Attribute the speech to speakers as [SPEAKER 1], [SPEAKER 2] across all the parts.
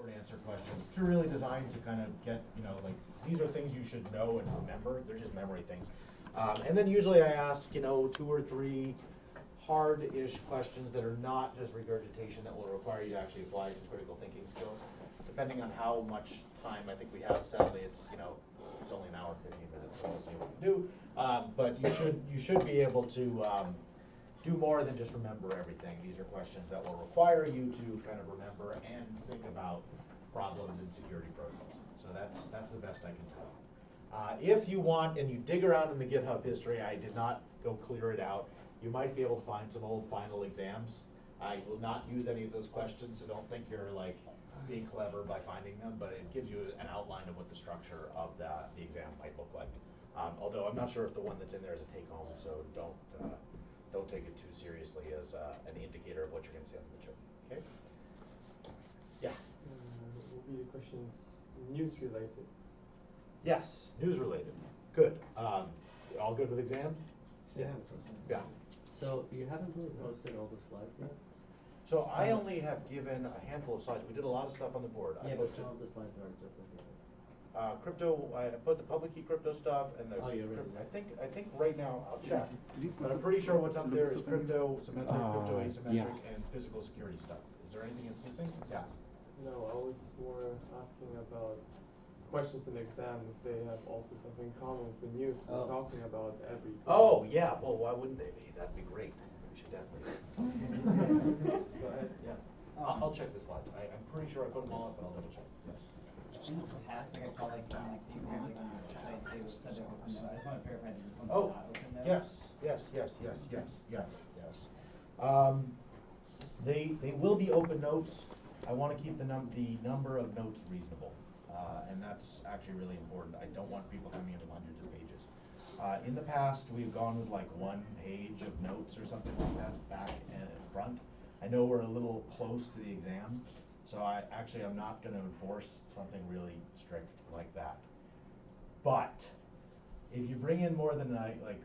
[SPEAKER 1] and answer questions. It's really designed to kind of get, you know, like, these are things you should know and remember. They're just memory things. And then usually I ask, you know, 2 or 3 hard-ish questions that are not just regurgitation, that will require you to actually apply some critical thinking skills. Depending on how much time I think we have, sadly, it's, you know, it's only an hour and 15 minutes, so we'll see what we can do. But you should be able to do more than just remember everything. These are questions that will require you to kind of remember and think about problems in security protocols. So that's the best I can tell you. If you want, and you dig around in the GitHub history, I did not go clear it out. You might be able to find some old final exams. I will not use any of those questions, so don't think you're like being clever by finding them, but it gives you an outline of what the structure of the exam might look like. Although I'm not sure if the one that's in there is a take-home, so don't take it too seriously as an indicator of what you're going to see on the material. Okay? Yeah.
[SPEAKER 2] Will be the questions news related?
[SPEAKER 1] Yes, news related. Good. All good with exam?
[SPEAKER 3] Yeah.
[SPEAKER 1] Yeah.
[SPEAKER 3] So you haven't really posted all the slides yet?
[SPEAKER 1] So I only have given a handful of slides. We did a lot of stuff on the board.
[SPEAKER 3] Yeah,
[SPEAKER 1] I
[SPEAKER 3] but
[SPEAKER 1] posted
[SPEAKER 3] some of the slides are duplicated.
[SPEAKER 1] crypto. I put the public key crypto stuff and the.
[SPEAKER 3] Oh, you already
[SPEAKER 1] I think right now I'll check, but I'm pretty sure what's up there is crypto, symmetric, crypto asymmetric, and physical security stuff. Is there anything that's missing? Yeah.
[SPEAKER 2] No, I was more asking about questions in the exam if they have also something in common with the news we're talking about every class.
[SPEAKER 1] Oh yeah. Well, why wouldn't they be? That'd be great. We should definitely. Go ahead. Yeah. I'll check the slides. I'm pretty sure I put them all up, but I'll double check. Yes.
[SPEAKER 4] In the past, I saw like the exam, like on your website, they said they were open note. I just want to verify that this one's
[SPEAKER 1] Oh,
[SPEAKER 4] not open note.
[SPEAKER 1] yes. They will be open notes. I want to keep the number of notes reasonable, and that's actually really important. I don't want people coming in with hundreds of pages. In the past, we've gone with like 1 page of notes or something like that, back and front. I know we're a little close to the exam, so I'm not going to enforce something really strict like that. But if you bring in more than like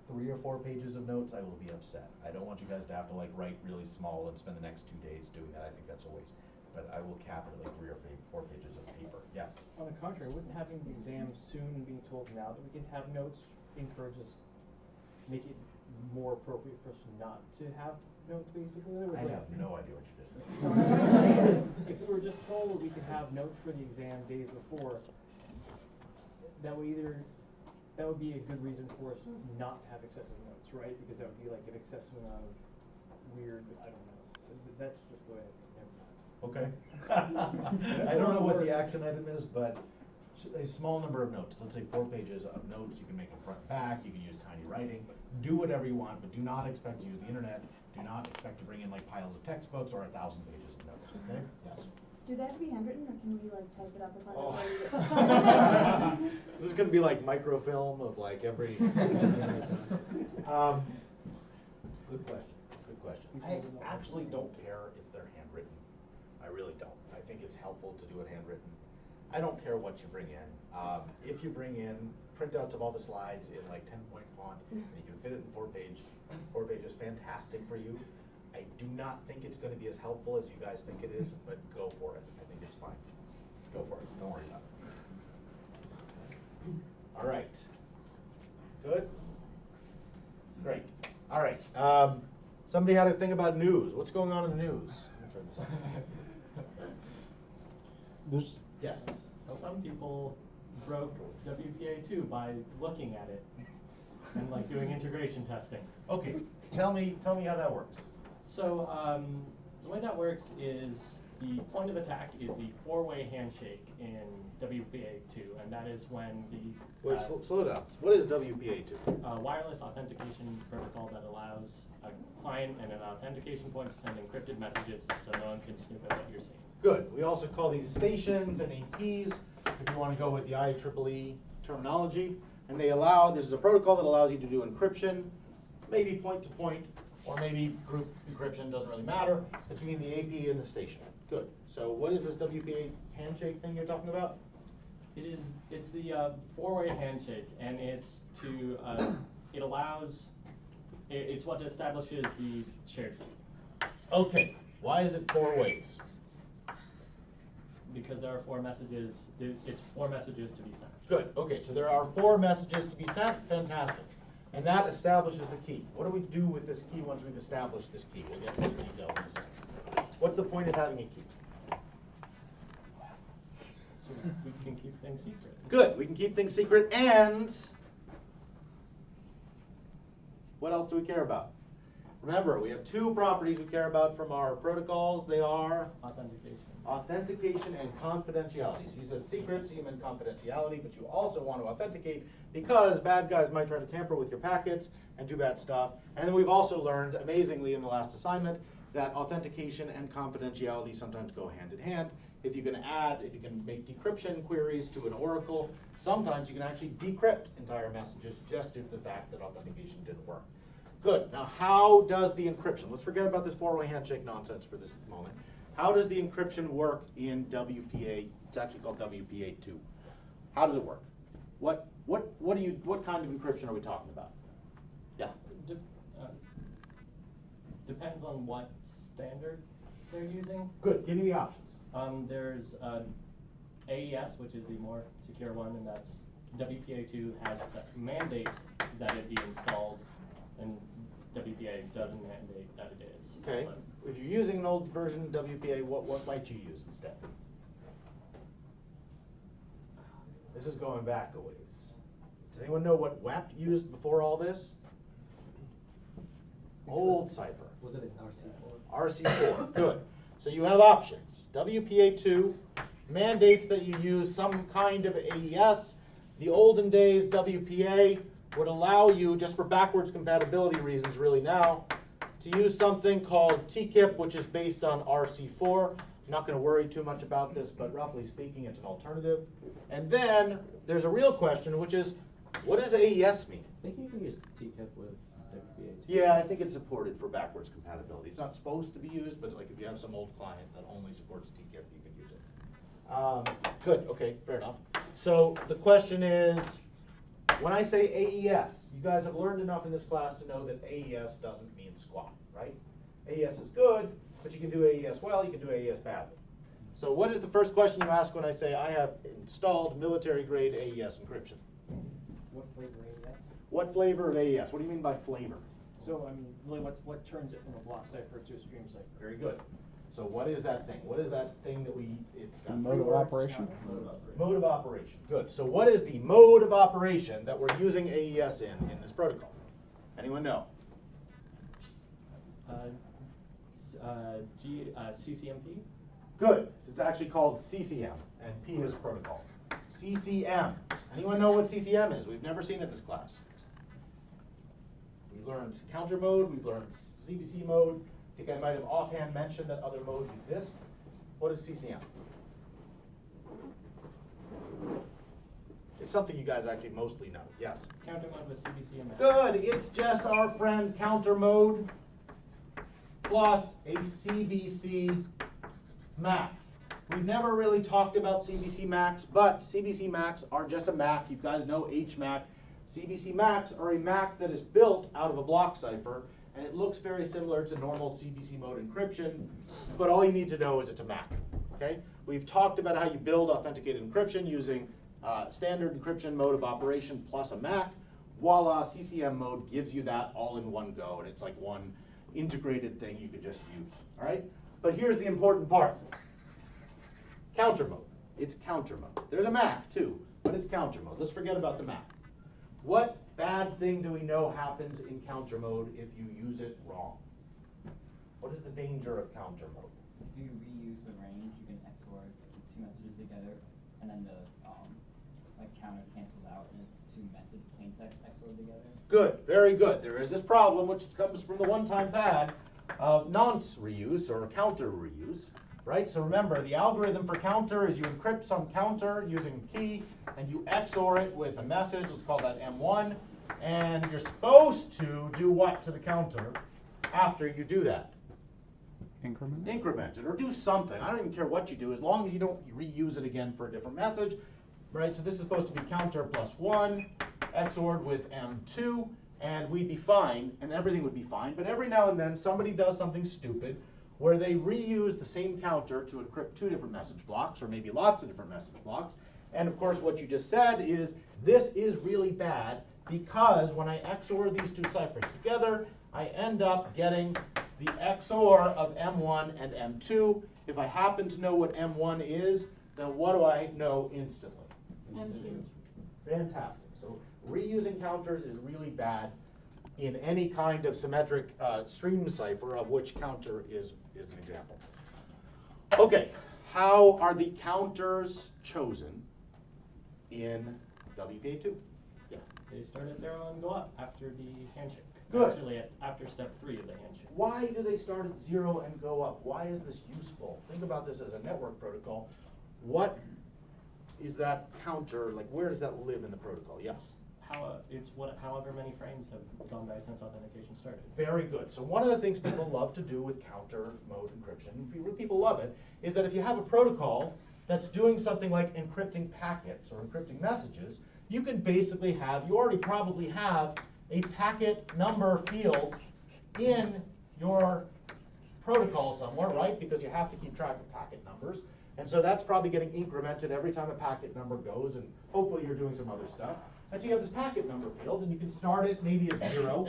[SPEAKER 1] 3 or 4 pages of notes, I will be upset. I don't want you guys to have to like write really small and spend the next 2 days doing that. I think that's a waste. But I will cap it at like 3 or 4 pages of paper. Yes?
[SPEAKER 5] On the contrary, wouldn't having the exam soon being told now that we can have notes encourage us, make it more appropriate for us not to have notes, basically?
[SPEAKER 1] I have no idea what you just said.
[SPEAKER 5] If we were just told we could have notes for the exam days before, that would be a good reason for us not to have excessive notes, right? Because that would be like an excessive amount of weird, I don't know. That's just the way I think.
[SPEAKER 1] Okay. I don't know what the action item is, but a small number of notes. Let's say 4 pages of notes. You can make them front and back. You can use tiny writing. Do whatever you want, but do not expect to use the internet. Do not expect to bring in like piles of textbooks or 1,000 pages of notes. Okay? Yes.
[SPEAKER 6] Do they have to be handwritten, or can we like type it up if I
[SPEAKER 1] This is going to be like microfilm of like every. Good question. Good question. I actually don't care if they're handwritten. I really don't. I think it's helpful to do it handwritten. I don't care what you bring in. If you bring in printouts of all the slides in like 10-point font and you can fit it in 4 pages, fantastic for you. I do not think it's going to be as helpful as you guys think it is, but go for it. I think it's fine. Go for it. Don't worry about it. All right. Good? Great. All right. Somebody had a thing about news. What's going on in the news? Let me turn this on. Yes.
[SPEAKER 5] Some people broke WPA2 by looking at it and like doing integration testing.
[SPEAKER 1] Okay. Tell me how that works.
[SPEAKER 5] So the way that works is the point of attack is the 4-way handshake in WPA2, and that is when the
[SPEAKER 1] Wait, slow down. What is WPA2?
[SPEAKER 5] Wireless authentication protocol that allows a client and an authentication point to send encrypted messages so no one can snoop at what you're seeing.
[SPEAKER 1] Good. We also call these stations and APs, if you want to go with the IEEE terminology. And this is a protocol that allows you to do encryption, maybe point-to-point, or maybe group encryption, doesn't really matter, between the AP and the station. Good. So what is this WPA handshake thing you're talking about?
[SPEAKER 5] It's the 4-way handshake, and it's it's what establishes the shared key.
[SPEAKER 1] Okay. Why is it 4 ways?
[SPEAKER 3] because there are 4 messages, it's 4 messages to be sent.
[SPEAKER 1] Good, okay, so there are 4 messages to be sent, fantastic. And that establishes the key. What do we do with this key once we've established this key? We'll get into the details in a second. What's the point of having a key?
[SPEAKER 3] So we can keep things secret.
[SPEAKER 1] Good, we can keep things secret, and what else do we care about? Remember, we have 2 properties we care about from our protocols. They are authentication and confidentiality. So you said secret, so you meant confidentiality, but you also want to authenticate because bad guys might try to tamper with your packets and do bad stuff. And then we've also learned, amazingly in the last assignment, that authentication and confidentiality sometimes go hand in hand. If you can make decryption queries to an oracle, sometimes you can actually decrypt entire messages just due to the fact that authentication didn't work. Good, now how does the encryption, let's forget about this 4-way handshake nonsense for this moment. How does the encryption work in WPA? It's actually called WPA2. How does it work? What kind of encryption are we talking about? Yeah.
[SPEAKER 3] Depends on what standard they're using.
[SPEAKER 1] Good. Give me the options.
[SPEAKER 3] There's AES, which is the more secure one, and that's WPA2 has that mandates that it be installed, and WPA doesn't mandate that it is.
[SPEAKER 1] Okay.
[SPEAKER 3] But
[SPEAKER 1] if you're using an old version of WPA, what might you use instead? This is going back a ways. Does anyone know what WEP used before all this? Old cipher.
[SPEAKER 3] was it an RC4?
[SPEAKER 1] RC4. Good. So you have options. WPA2 mandates that you use some kind of AES. The olden days WPA would allow you, just for backwards compatibility reasons really now, to use something called TKIP, which is based on RC4. I'm not going to worry too much about this, but roughly speaking, it's an alternative. And then there's a real question, which is, what does AES mean?
[SPEAKER 3] I think you can use TKIP with WPA2.
[SPEAKER 1] Yeah, I think it's supported for backwards compatibility. It's not supposed to be used, but like if you have some old client that only supports TKIP, you can use it. Good, okay, fair enough. So the question is, when I say AES, you guys have learned enough in this class to know that AES doesn't mean squat, right? AES is good, but you can do AES well, you can do AES badly. So what is the first question you ask when I say I have installed military-grade AES encryption?
[SPEAKER 5] What flavor AES?
[SPEAKER 1] What flavor of AES? What do you mean by flavor?
[SPEAKER 5] So, I mean, really, what turns it from a block cipher to a stream cipher?
[SPEAKER 1] Very good. So what is that thing? What is that thing that it's got
[SPEAKER 7] Mode
[SPEAKER 1] three
[SPEAKER 7] of
[SPEAKER 1] words?
[SPEAKER 7] operation.
[SPEAKER 1] Mode of operation. Good. So what is the mode of operation that we're using AES in this protocol? Anyone know?
[SPEAKER 3] CCMP?
[SPEAKER 1] Good. So it's actually called CCM, and P is protocol. CCM. Anyone know what CCM is? We've never seen it in this class. We've learned counter mode, we've learned CBC mode. I think I might have offhand mentioned that other modes exist. What is CCM? It's something you guys actually mostly know. Yes?
[SPEAKER 3] Counter mode with CBC and MAC.
[SPEAKER 1] Good. It's just our friend counter mode plus a CBC MAC. We've never really talked about CBC MACs, but CBC MACs are just a MAC. You guys know HMAC. CBC MACs are a MAC that is built out of a block cipher, and it looks very similar to normal CBC mode encryption, but all you need to know is it's a MAC. Okay? We've talked about how you build authenticated encryption using standard encryption mode of operation plus a MAC. Voila, CCM mode gives you that all in one go, and it's like one integrated thing you could just use. All right? But here's the important part. Counter mode. It's counter mode. There's a MAC too, but it's counter mode. Let's forget about the MAC. What bad thing do we know happens in counter mode if you use it wrong? What is the danger of counter mode?
[SPEAKER 4] If you reuse the range, you can XOR two messages together, and then the counter cancels out, and it's two message plain text XOR together.
[SPEAKER 1] Good, very good. There is this problem which comes from the one-time fad of nonce reuse or counter reuse, right? So remember, the algorithm for counter is you encrypt some counter using a key, and you XOR it with a message. Let's call that M1, and you're supposed to do what to the counter after you do that?
[SPEAKER 7] Increment?
[SPEAKER 1] Increment it or do something. I don't even care what you do as long as you don't reuse it again for a different message, right? So this is supposed to be counter plus 1 XORed with M2, and we'd be fine, and everything would be fine. But every now and then somebody does something stupid, where they reuse the same counter to encrypt 2 different message blocks, or maybe lots of different message blocks. And of course, what you just said is, this is really bad, because when I XOR these 2 ciphers together, I end up getting the XOR of M1 and M2. If I happen to know what M1 is, then what do I know instantly?
[SPEAKER 6] M2.
[SPEAKER 1] Fantastic. So reusing counters is really bad in any kind of symmetric stream cipher, of which counter is an example. Okay, how are the counters chosen in WPA2?
[SPEAKER 3] Yeah, they start at 0 and go up after the handshake.
[SPEAKER 1] Good.
[SPEAKER 3] Actually, after step 3 of the handshake.
[SPEAKER 1] Why do they start at 0 and go up? Why is this useful? Think about this as a network protocol. What is that counter, like where does that live in the protocol? Yes?
[SPEAKER 3] However many frames have gone by since authentication started.
[SPEAKER 1] Very good. So one of the things people love to do with counter mode encryption, people love it, is that if you have a protocol that's doing something like encrypting packets or encrypting messages, you can basically have, you already probably have a packet number field in your protocol somewhere, right? Because you have to keep track of packet numbers. And so that's probably getting incremented every time a packet number goes, and hopefully you're doing some other stuff. And so you have this packet number field, and you can start it maybe at 0,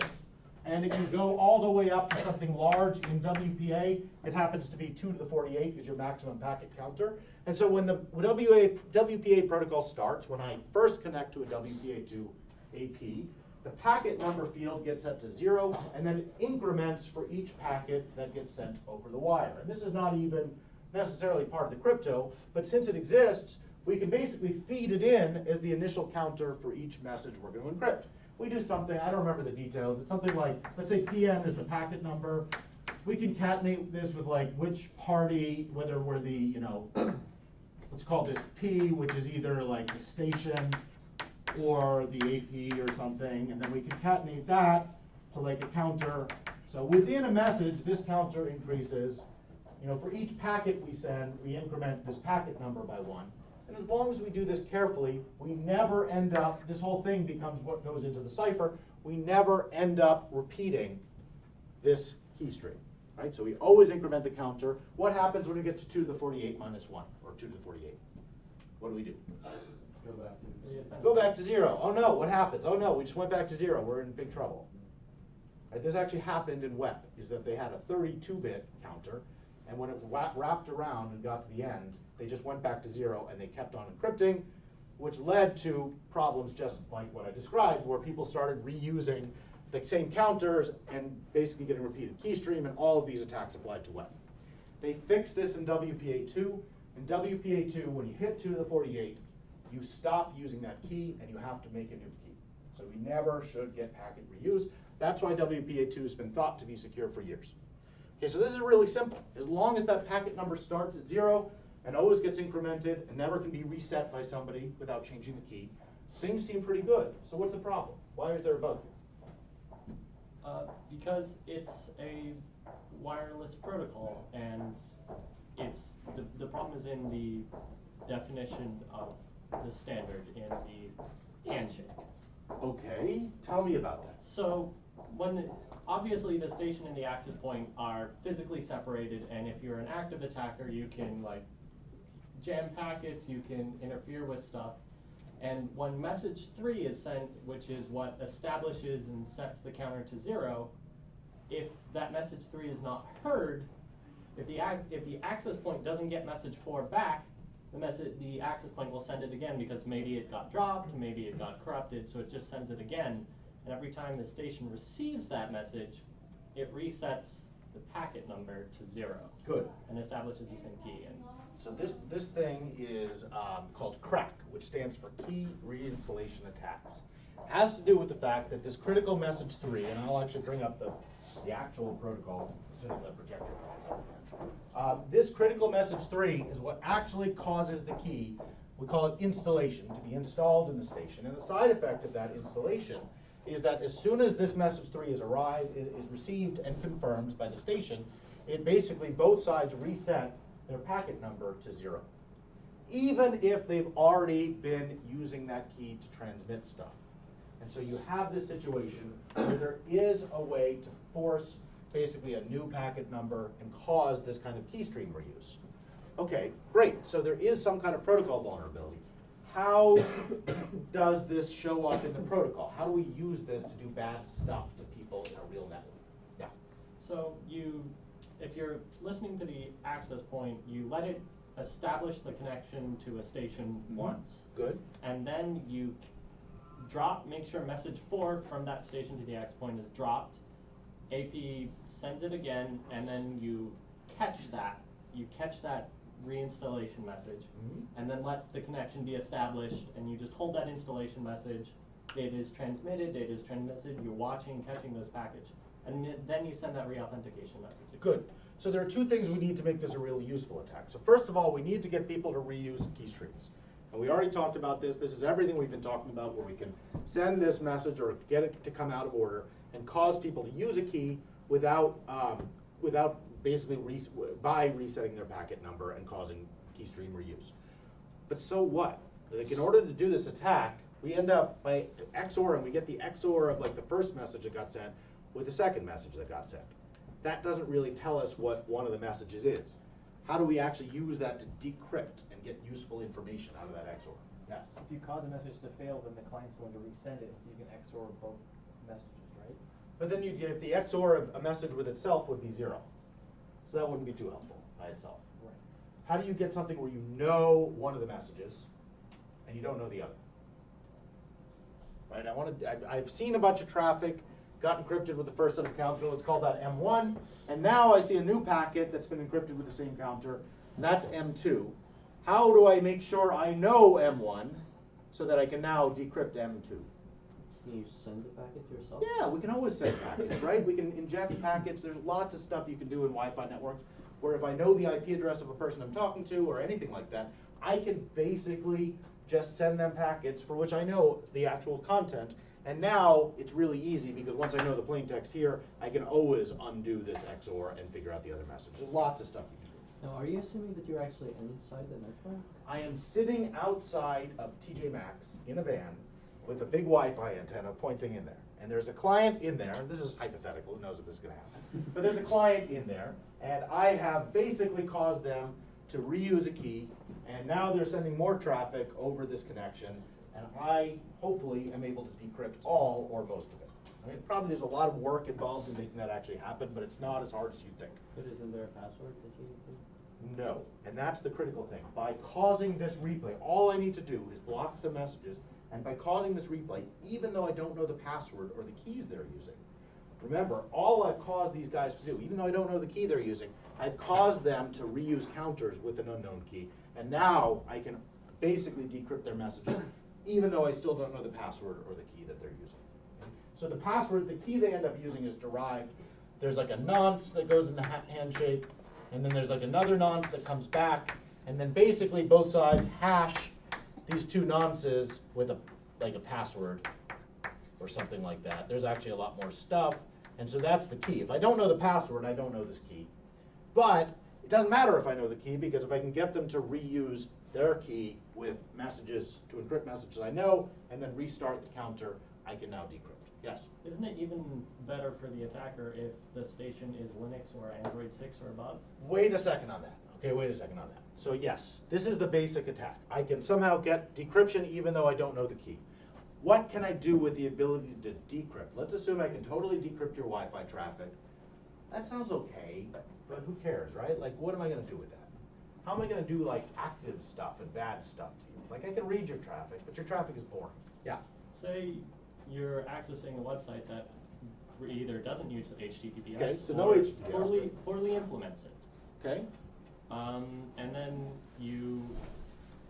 [SPEAKER 1] and it can go all the way up to something large. In WPA, it happens to be 2 to the 48 is your maximum packet counter. And so when the WPA protocol starts, when I first connect to a WPA2 AP, the packet number field gets set to 0, and then it increments for each packet that gets sent over the wire. And this is not even necessarily part of the crypto, but since it exists, we can basically feed it in as the initial counter for each message we're going to encrypt. We do something, I don't remember the details, it's something like, let's say PN is the packet number. We concatenate this with like which party, whether we're the, you know, let's call this P, which is either like the station or the AP or something, and then we concatenate that to like a counter. So within a message, this counter increases. You know, for each packet we send, we increment this packet number by 1. And as long as we do this carefully, we never end up, this whole thing becomes what goes into the cipher, we never end up repeating this key string, right? So we always increment the counter. What happens when we get to 2 to the 48 minus 1, or 2 to the 48? What do we do? Go back to 0. Oh no, what happens? Oh no, we just went back to 0. We're in big trouble. Right, this actually happened in WEP, is that they had a 32-bit counter, and when it wrapped around and got to the end, they just went back to 0 and they kept on encrypting, which led to problems just like what I described, where people started reusing the same counters and basically getting repeated key stream, and all of these attacks applied to WEP. They fixed this in WPA2. In WPA2, when you hit 2 to the 48, you stop using that key and you have to make a new key. So we never should get packet reuse. That's why WPA2 has been thought to be secure for years. Okay, so this is really simple. As long as that packet number starts at 0 and always gets incremented and never can be reset by somebody without changing the key, things seem pretty good. So what's the problem? Why is there a bug here?
[SPEAKER 3] Because it's a wireless protocol, and it's the problem is in the definition of the standard in the handshake.
[SPEAKER 1] Okay, tell me about that.
[SPEAKER 3] So obviously the station and the access point are physically separated, and if you're an active attacker, you can like jam packets, you can interfere with stuff. And when message 3 is sent, which is what establishes and sets the counter to 0, if that message 3 is not heard, if the access point doesn't get message 4 back, the access point will send it again, because maybe it got dropped, maybe it got corrupted, so it just sends it again. And every time the station receives that message, it resets the packet number to 0.
[SPEAKER 1] Good.
[SPEAKER 3] And establishes the same key. And
[SPEAKER 1] So this thing is called CRACK, which stands for Key Reinstallation Attacks. It has to do with the fact that this critical message 3, and I'll actually bring up the actual protocol as soon as the projector comes up. This critical message 3 is what actually causes the key, we call it installation, to be installed in the station. And the side effect of that installation is that as soon as this message 3 is received and confirmed by the station, it basically, both sides reset their packet number to 0, even if they've already been using that key to transmit stuff. And so you have this situation where there is a way to force basically a new packet number and cause this kind of key stream reuse. Okay, great, so there is some kind of protocol vulnerability. How does this show up in the protocol? How do we use this to do bad stuff to people in a real network? Yeah.
[SPEAKER 3] So if you're listening to the access point, you let it establish the connection to a station once.
[SPEAKER 1] Good.
[SPEAKER 3] And then you make sure message 4 from that station to the access point is dropped. AP sends it again, and then you catch that. You catch that reinstallation message, and then let the connection be established, and you just hold that installation message. Data is transmitted, you're watching, catching those packets, and then you send that reauthentication message.
[SPEAKER 1] Good. So there are two things we need to make this a really useful attack. So first of all, we need to get people to reuse key streams. And we already talked about this. This is everything we've been talking about, where we can send this message or get it to come out of order and cause people to use a key without basically by resetting their packet number and causing key stream reuse. But so what? Like, in order to do this attack, we end up by XOR, and we get the XOR of like the first message that got sent with the second message that got sent. That doesn't really tell us what one of the messages is. How do we actually use that to decrypt and get useful information out of that XOR? Yes?
[SPEAKER 5] If you cause a message to fail, then the client's going to resend it, so you can XOR both messages, right?
[SPEAKER 1] But then if the XOR of a message with itself would be 0. So that wouldn't be too helpful by itself.
[SPEAKER 5] Right.
[SPEAKER 1] How do you get something where you know one of the messages and you don't know the other? Right? I've seen a bunch of traffic got encrypted with the first set of counter. Let's call that M1. And now I see a new packet that's been encrypted with the same counter, and that's M2. How do I make sure I know M1 so that I can now decrypt M2?
[SPEAKER 8] Can you send the packet yourself?
[SPEAKER 1] Yeah, we can always send packets, right? We can inject packets. There's lots of stuff you can do in Wi-Fi networks where if I know the IP address of a person I'm talking to or anything like that, I can basically just send them packets for which I know the actual content. And now it's really easy because once I know the plain text here, I can always undo this XOR and figure out the other message. There's lots of stuff you can do.
[SPEAKER 8] Now, are you assuming that you're actually inside the network?
[SPEAKER 1] I am sitting outside of TJ Maxx in a van with a big Wi-Fi antenna pointing in there. And there's a client in there. This is hypothetical. Who knows if this is going to happen. But there's a client in there. And I have basically caused them to reuse a key. And now they're sending more traffic over this connection. And I, hopefully, am able to decrypt all or most of it. I mean, probably there's a lot of work involved in making that actually happen, but it's not as hard as you think.
[SPEAKER 8] But isn't there a password that you need to?
[SPEAKER 1] No, and that's the critical thing. By causing this replay, all I need to do is block some messages, and by causing this replay, even though I don't know the password or the keys they're using, remember, all I've caused these guys to do, even though I don't know the key they're using, I've caused them to reuse counters with an unknown key, and now I can basically decrypt their messages, even though I still don't know the password or the key that they're using. Okay? So the password, the key they end up using is derived. There's like a nonce that goes in the handshake, and then there's like another nonce that comes back, and then basically both sides hash these two nonces with like a password or something like that. There's actually a lot more stuff, and so that's the key. If I don't know the password, I don't know this key. But it doesn't matter if I know the key, because if I can get them to reuse their key with messages to encrypt messages I know, and then restart the counter, I can now decrypt. Yes?
[SPEAKER 3] Isn't it even better for the attacker if the station is Linux or Android 6 or above?
[SPEAKER 1] Wait a second on that. Okay, wait a second on that. So yes, this is the basic attack. I can somehow get decryption even though I don't know the key. What can I do with the ability to decrypt? Let's assume I can totally decrypt your Wi-Fi traffic. That sounds okay, but who cares, right? Like, what am I going to do with that? How am I going to do like active stuff and bad stuff to you? Like, I can read your traffic, but your traffic is boring. Yeah.
[SPEAKER 3] Say you're accessing a website that either doesn't use HTTPS
[SPEAKER 1] Okay, so
[SPEAKER 3] or
[SPEAKER 1] no HTTPS.
[SPEAKER 3] poorly implements it.
[SPEAKER 1] Okay.
[SPEAKER 3] And then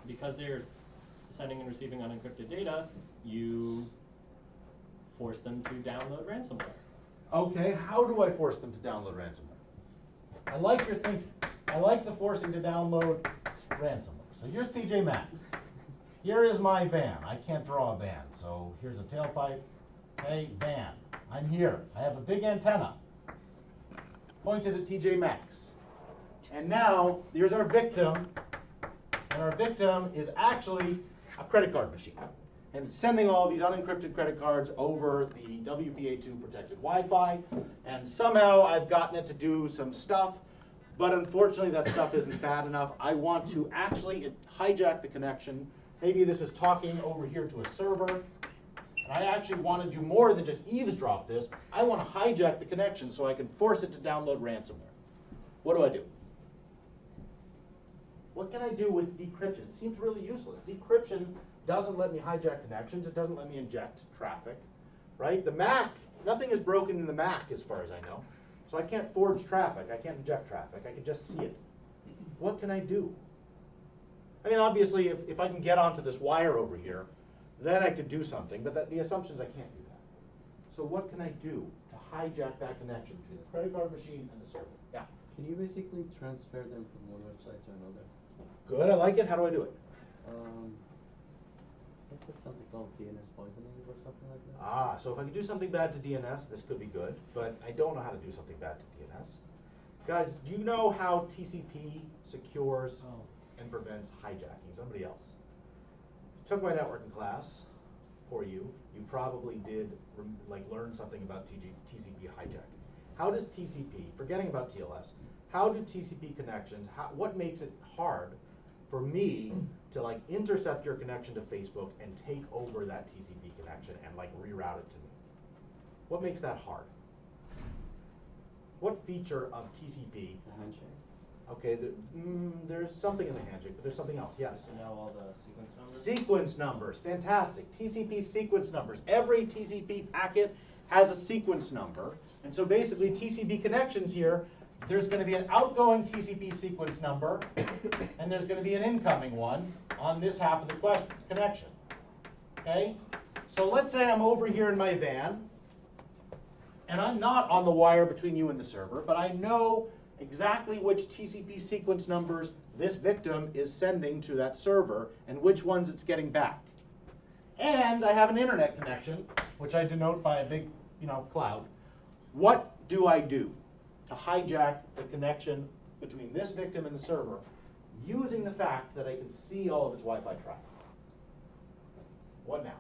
[SPEAKER 3] because they're sending and receiving unencrypted data, you force them to download ransomware.
[SPEAKER 1] Okay, how do I force them to download ransomware? I like your thinking. I like the forcing to download ransomware. So here's TJ Maxx. Here is my van. I can't draw a van, so here's a tailpipe. Hey, van, I'm here. I have a big antenna pointed at TJ Maxx. And now, here's our victim. And our victim is actually a credit card machine. and it's sending all these unencrypted credit cards over the WPA2 protected Wi-Fi, and somehow I've gotten it to do some stuff, but unfortunately that stuff isn't bad enough. I want to actually hijack the connection. Maybe this is talking over here to a server, and I actually want to do more than just eavesdrop this. I want to hijack the connection so I can force it to download ransomware. What do I do? What can I do with decryption? It seems really useless. Decryption doesn't let me hijack connections. It doesn't let me inject traffic, right? The Mac, nothing is broken in the Mac as far as I know. So I can't forge traffic. I can't inject traffic. I can just see it. What can I do? I mean, obviously, if I can get onto this wire over here, then I could do something. But the assumption is I can't do that. So what can I do to hijack that connection between the credit card machine and the server? Yeah.
[SPEAKER 8] Can you basically transfer them from one website to another?
[SPEAKER 1] Good, I like it. How do I do it?
[SPEAKER 8] I think there's something called DNS poisoning or something like that.
[SPEAKER 1] Ah, so if I can do something bad to DNS, this could be good, but I don't know how to do something bad to DNS. Guys, do you know how TCP secures and prevents hijacking? Somebody else. Took my networking class, for you probably did learn something about TCP hijacking. How does TCP, forgetting about TLS, how do TCP connections, what makes it hard for me to intercept your connection to Facebook and take over that TCP connection and reroute it to me? What makes that hard? What feature of TCP?
[SPEAKER 8] The handshake.
[SPEAKER 1] Okay, there's something in the handshake, but there's something else, yes.
[SPEAKER 3] To know all the sequence numbers?
[SPEAKER 1] Sequence numbers, fantastic. TCP sequence numbers. Every TCP packet has a sequence number. And so basically TCP connections here, there's going to be an outgoing TCP sequence number, and there's going to be an incoming one on this half of the connection. Okay? So let's say I'm over here in my van, and I'm not on the wire between you and the server, but I know exactly which TCP sequence numbers this victim is sending to that server and which ones it's getting back. And I have an internet connection, which I denote by a big, cloud. What do I do to hijack the connection between this victim and the server using the fact that I can see all of its Wi-Fi traffic? What now?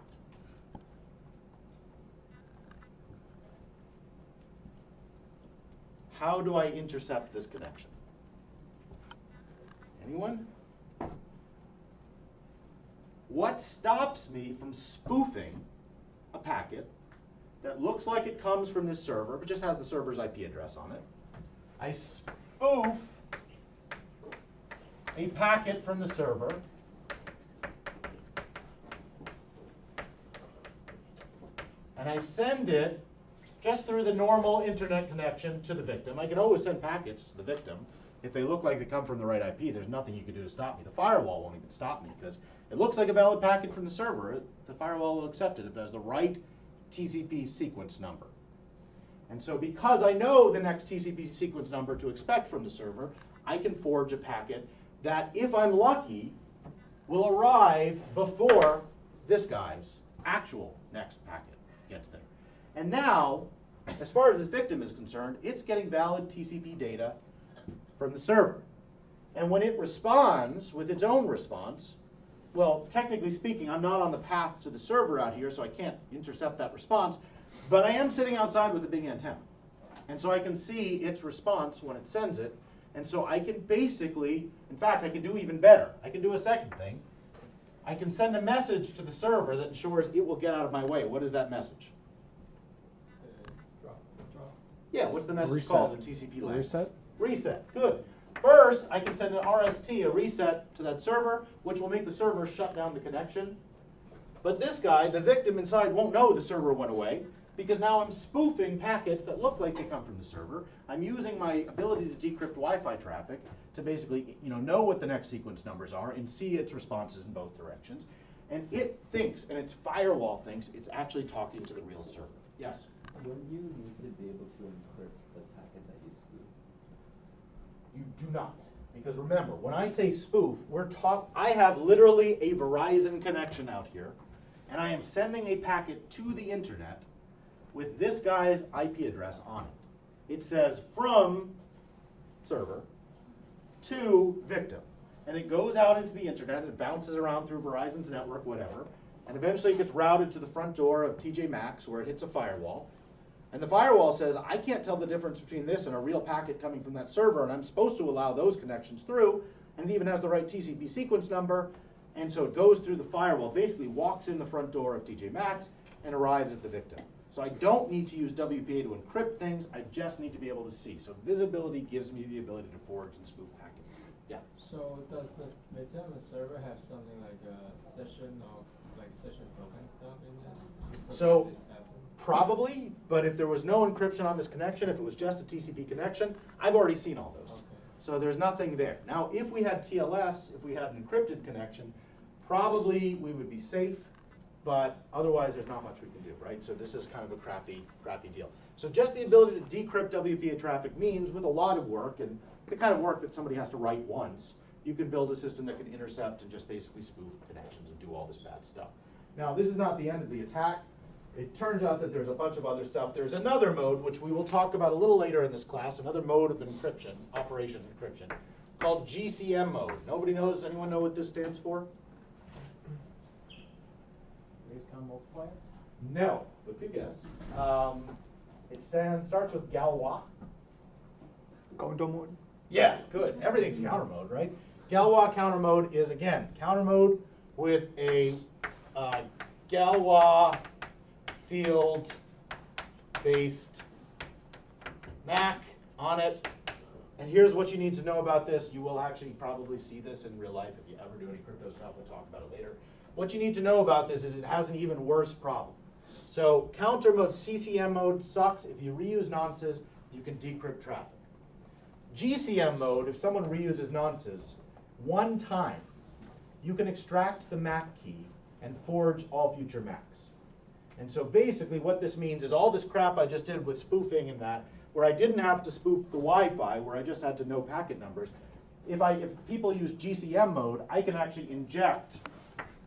[SPEAKER 1] How do I intercept this connection? Anyone? What stops me from spoofing a packet that looks like it comes from this server, but just has the server's IP address on it? I spoof a packet from the server and I send it just through the normal internet connection to the victim. I can always send packets to the victim. If they look like they come from the right IP, there's nothing you can do to stop me. The firewall won't even stop me because it looks like a valid packet from the server. The firewall will accept it if it has the right TCP sequence number. And so because I know the next TCP sequence number to expect from the server, I can forge a packet that, if I'm lucky, will arrive before this guy's actual next packet gets there. And now, as far as this victim is concerned, it's getting valid TCP data from the server. And when it responds with its own response, well, technically speaking, I'm not on the path to the server out here, so I can't intercept that response, but I am sitting outside with a big antenna. And so I can see its response when it sends it, and so I can basically, in fact, I can do even better. I can do a second thing. I can send a message to the server that ensures it will get out of my way. What is that message? Yeah, what's the message called in TCP land?
[SPEAKER 7] Reset?
[SPEAKER 1] Reset, good. First, I can send an RST, a reset, to that server, which will make the server shut down the connection. But this guy, the victim inside, won't know the server went away, because now I'm spoofing packets that look like they come from the server. I'm using my ability to decrypt Wi-Fi traffic to basically know what the next sequence numbers are and see its responses in both directions. And it thinks, and its firewall thinks, it's actually talking to the real server. Yes?
[SPEAKER 8] When you need to be able to encrypt the packet that you spoof?
[SPEAKER 1] You do not. Because remember, when I say spoof, I have literally a Verizon connection out here, and I am sending a packet to the internet with this guy's IP address on it. It says from server to victim. And it goes out into the internet, it bounces around through Verizon's network, whatever, and eventually it gets routed to the front door of TJ Maxx where it hits a firewall. And the firewall says, I can't tell the difference between this and a real packet coming from that server, and I'm supposed to allow those connections through, and it even has the right TCP sequence number, and so it goes through the firewall, basically walks in the front door of TJ Maxx and arrives at the victim. So I don't need to use WPA to encrypt things, I just need to be able to see. So visibility gives me the ability to forge and spoof packets. Yeah?
[SPEAKER 2] So does this victim server have something like a session token stuff in it?
[SPEAKER 1] So probably, but if there was no encryption on this connection, if it was just a TCP connection, I've already seen all those.
[SPEAKER 2] Okay.
[SPEAKER 1] So there's nothing there. Now, if we had TLS, if we had an encrypted connection, probably we would be safe, but otherwise there's not much we can do, right? So this is kind of a crappy deal. So just the ability to decrypt WPA traffic means with a lot of work, and the kind of work that somebody has to write once, you can build a system that can intercept and just basically spoof connections and do all this bad stuff. Now, this is not the end of the attack. It turns out that there's a bunch of other stuff. There's another mode, which we will talk about a little later in this class, another mode of encryption, operation encryption, called GCM mode. Nobody knows? Anyone know what this stands for?
[SPEAKER 5] Raise common multiplier?
[SPEAKER 1] No, but good guess. It starts with Galois.
[SPEAKER 7] Counter mode.
[SPEAKER 1] Yeah, good. Everything's counter mode, right? Galois counter mode is, again, counter mode with a Galois field-based MAC on it. And here's what you need to know about this. You will actually probably see this in real life. If you ever do any crypto stuff, we'll talk about it later. What you need to know about this is it has an even worse problem. So counter mode, CCM mode sucks. If you reuse nonces, you can decrypt traffic. GCM mode, if someone reuses nonces, one time, you can extract the MAC key and forge all future MACs. And so basically what this means is all this crap I just did with spoofing and that, where I didn't have to spoof the Wi-Fi, where I just had to know packet numbers, if people use GCM mode, I can actually inject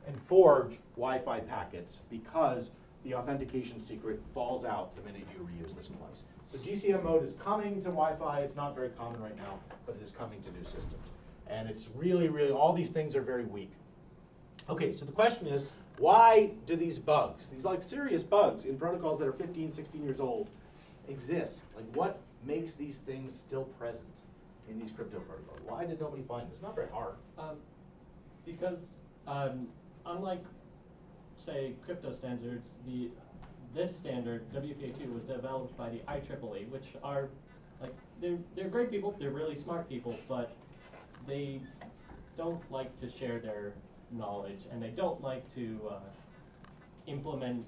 [SPEAKER 1] and forge Wi-Fi packets because the authentication secret falls out the minute you reuse this twice. So GCM mode is coming to Wi-Fi. It's not very common right now, but it is coming to new systems. And it's really, all these things are very weak. Okay, so the question is, why do these bugs, these like serious bugs in protocols that are 15, 16 years old, exist? Like what makes these things still present in these crypto protocols? Why did nobody find this? It's not very hard.
[SPEAKER 3] Because unlike, say, crypto standards, this standard, WPA2, was developed by the IEEE, which are, like, they're great people, they're really smart people, but they don't like to share their knowledge, and they don't like to implement,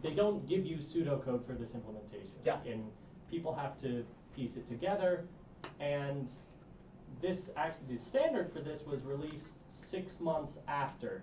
[SPEAKER 3] they don't give you pseudocode for this implementation.
[SPEAKER 1] Yeah.
[SPEAKER 3] And people have to piece it together, and the standard for this was released 6 months after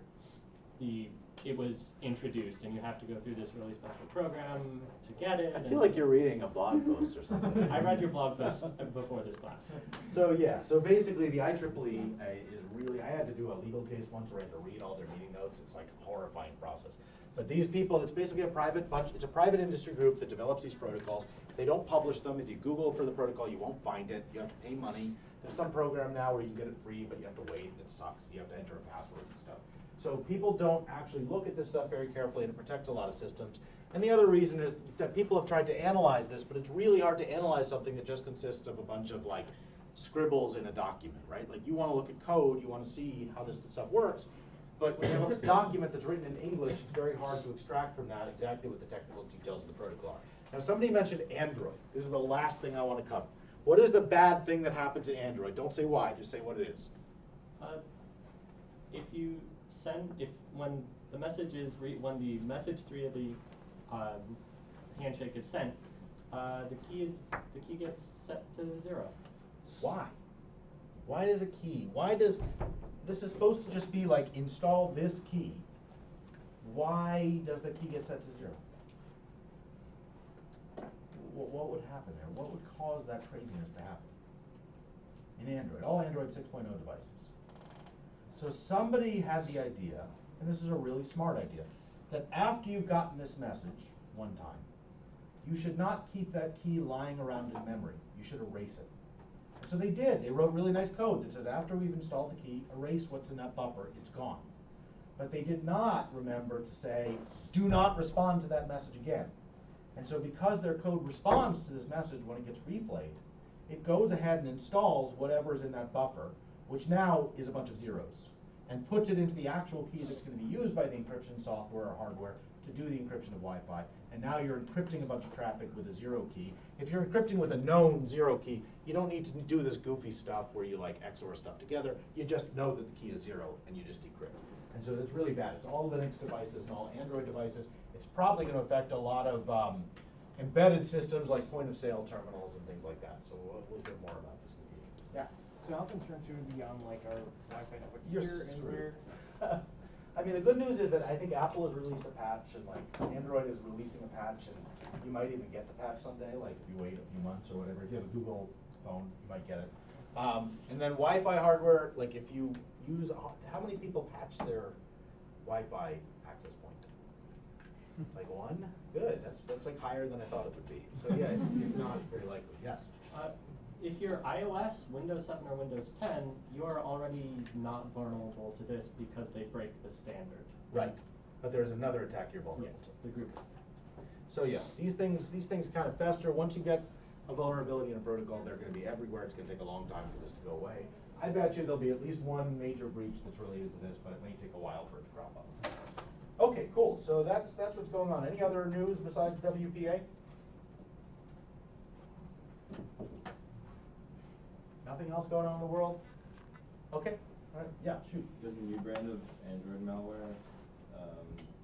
[SPEAKER 3] it was introduced, and you have to go through this really special program to get it.
[SPEAKER 1] I feel like you're reading a blog post or something.
[SPEAKER 3] I read your blog post before this class.
[SPEAKER 1] So yeah, so basically the IEEE is really, I had to do a legal case once where I had to read all their meeting notes. It's like a horrifying process. But these people, it's basically it's a private industry group that develops these protocols. They don't publish them. If you Google for the protocol, you won't find it. You have to pay money. There's some program now where you can get it free, but you have to wait, and it sucks. You have to enter a password and stuff. So people don't actually look at this stuff very carefully, and it protects a lot of systems. And the other reason is that people have tried to analyze this, but it's really hard to analyze something that just consists of a bunch of like scribbles in a document, right? Like you want to look at code, you want to see how this stuff works, but when you have a document that's written in English, it's very hard to extract from that exactly what the technical details of the protocol are. Now somebody mentioned Android. This is the last thing I want to cover. What is the bad thing that happens in Android? Don't say why, just say what it is.
[SPEAKER 3] When the message 3 of the handshake is sent, the key gets set to 0.
[SPEAKER 1] Why? Why does a key? This is supposed to just be like install this key. Why does the key get set to 0? What would happen there? What would cause that craziness to happen? In Android, all Android 6.0 devices. So somebody had the idea, and this is a really smart idea, that after you've gotten this message one time, you should not keep that key lying around in memory. You should erase it. And so they did. They wrote really nice code that says after we've installed the key, erase what's in that buffer. It's gone. but they did not remember to say, do not respond to that message again. And so because their code responds to this message when it gets replayed, it goes ahead and installs whatever is in that buffer, which now is a bunch of zeros, and puts it into the actual key that's going to be used by the encryption software or hardware to do the encryption of Wi-Fi. And now you're encrypting a bunch of traffic with a zero key. If you're encrypting with a known zero key, you don't need to do this goofy stuff where you like XOR stuff together. You just know that the key is zero and you just decrypt. And so that's really bad. It's all Linux devices and all Android devices. It's probably going to affect a lot of embedded systems like point-of-sale terminals and things like that. So we'll hear more about this in the future. Yeah.
[SPEAKER 5] So how concerned should we be on like our Wi-Fi network
[SPEAKER 1] You're
[SPEAKER 5] here, anywhere?
[SPEAKER 1] I mean, the good news is that I think Apple has released a patch, and like Android is releasing a patch, and you might even get the patch someday. Like if you wait a few months or whatever, if you have a Google phone, you might get it. And then Wi-Fi hardware, like if you use, how many people patch their Wi-Fi access point? Like one? Good. That's like higher than I thought it would be. So yeah, it's not very likely. Yes.
[SPEAKER 3] If you're iOS, Windows 7 or Windows 10, you're already not vulnerable to this because they break the standard.
[SPEAKER 1] Right. But there's another attack you're vulnerable
[SPEAKER 3] Yes,
[SPEAKER 1] to.
[SPEAKER 3] the group.
[SPEAKER 1] So yeah, these things kind of fester. Once you get a vulnerability in a protocol, they're going to be everywhere. It's going to take a long time for this to go away. I bet you there'll be at least one major breach that's related to this, but it may take a while for it to crop up. Okay, cool. So that's what's going on. Any other news besides WPA? Nothing else going on in the world? Okay. All right. Yeah, shoot.
[SPEAKER 9] There's a new brand of Android malware,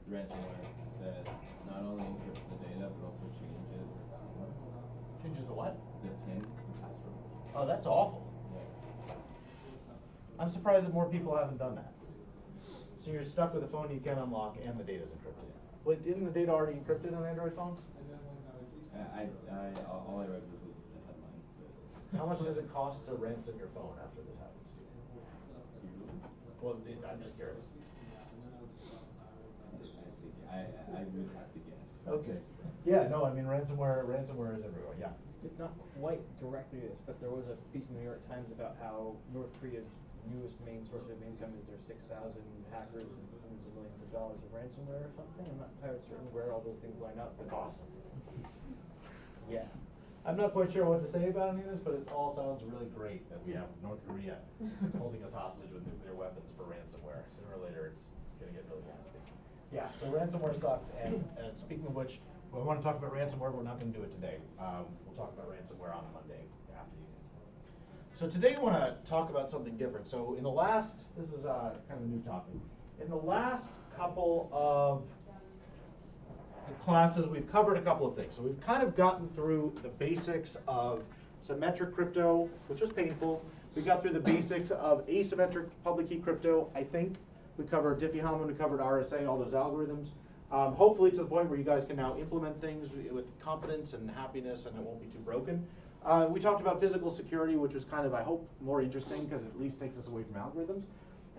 [SPEAKER 9] ransomware, that not only encrypts the data but also changes the password.
[SPEAKER 1] Changes the what?
[SPEAKER 9] The PIN, the password.
[SPEAKER 1] Oh, that's awful. I'm surprised that more people haven't done that. So you're stuck with a phone you can't unlock and the data's encrypted. Wait, isn't the data already encrypted on Android phones?
[SPEAKER 9] All I read was the headline.
[SPEAKER 1] How much does it cost to ransom your phone after this happens to you? Well, I'm just curious.
[SPEAKER 9] I would have to guess.
[SPEAKER 1] Okay. Yeah, no, I mean ransomware is everywhere, yeah.
[SPEAKER 5] Not quite directly this, but there was a piece in the New York Times about how North Korea's newest main source of income is their 6,000 hackers and hundreds of millions of dollars of ransomware or something. I'm not entirely certain where all those things line up, but
[SPEAKER 1] Awesome.
[SPEAKER 5] yeah.
[SPEAKER 1] I'm not quite sure what to say about any of this, but it all sounds really great that we have North Korea holding us hostage with nuclear weapons for ransomware. Sooner or later, it's going to get really nasty. Yeah, so ransomware sucks. And speaking of which, we want to talk about ransomware, but we're not going to do it today. We'll talk about ransomware on Monday after these. So today I want to talk about something different. So in the last, this is kind of a new topic. In the last couple of the classes, we've covered a couple of things. So we've kind of gotten through the basics of symmetric crypto, which was painful. We got through the basics of asymmetric public key crypto, I think. We covered Diffie-Hellman, we covered RSA, all those algorithms. Hopefully to the point where you guys can now implement things with confidence and happiness and it won't be too broken. We talked about physical security, which was kind of, I hope, more interesting because it at least takes us away from algorithms.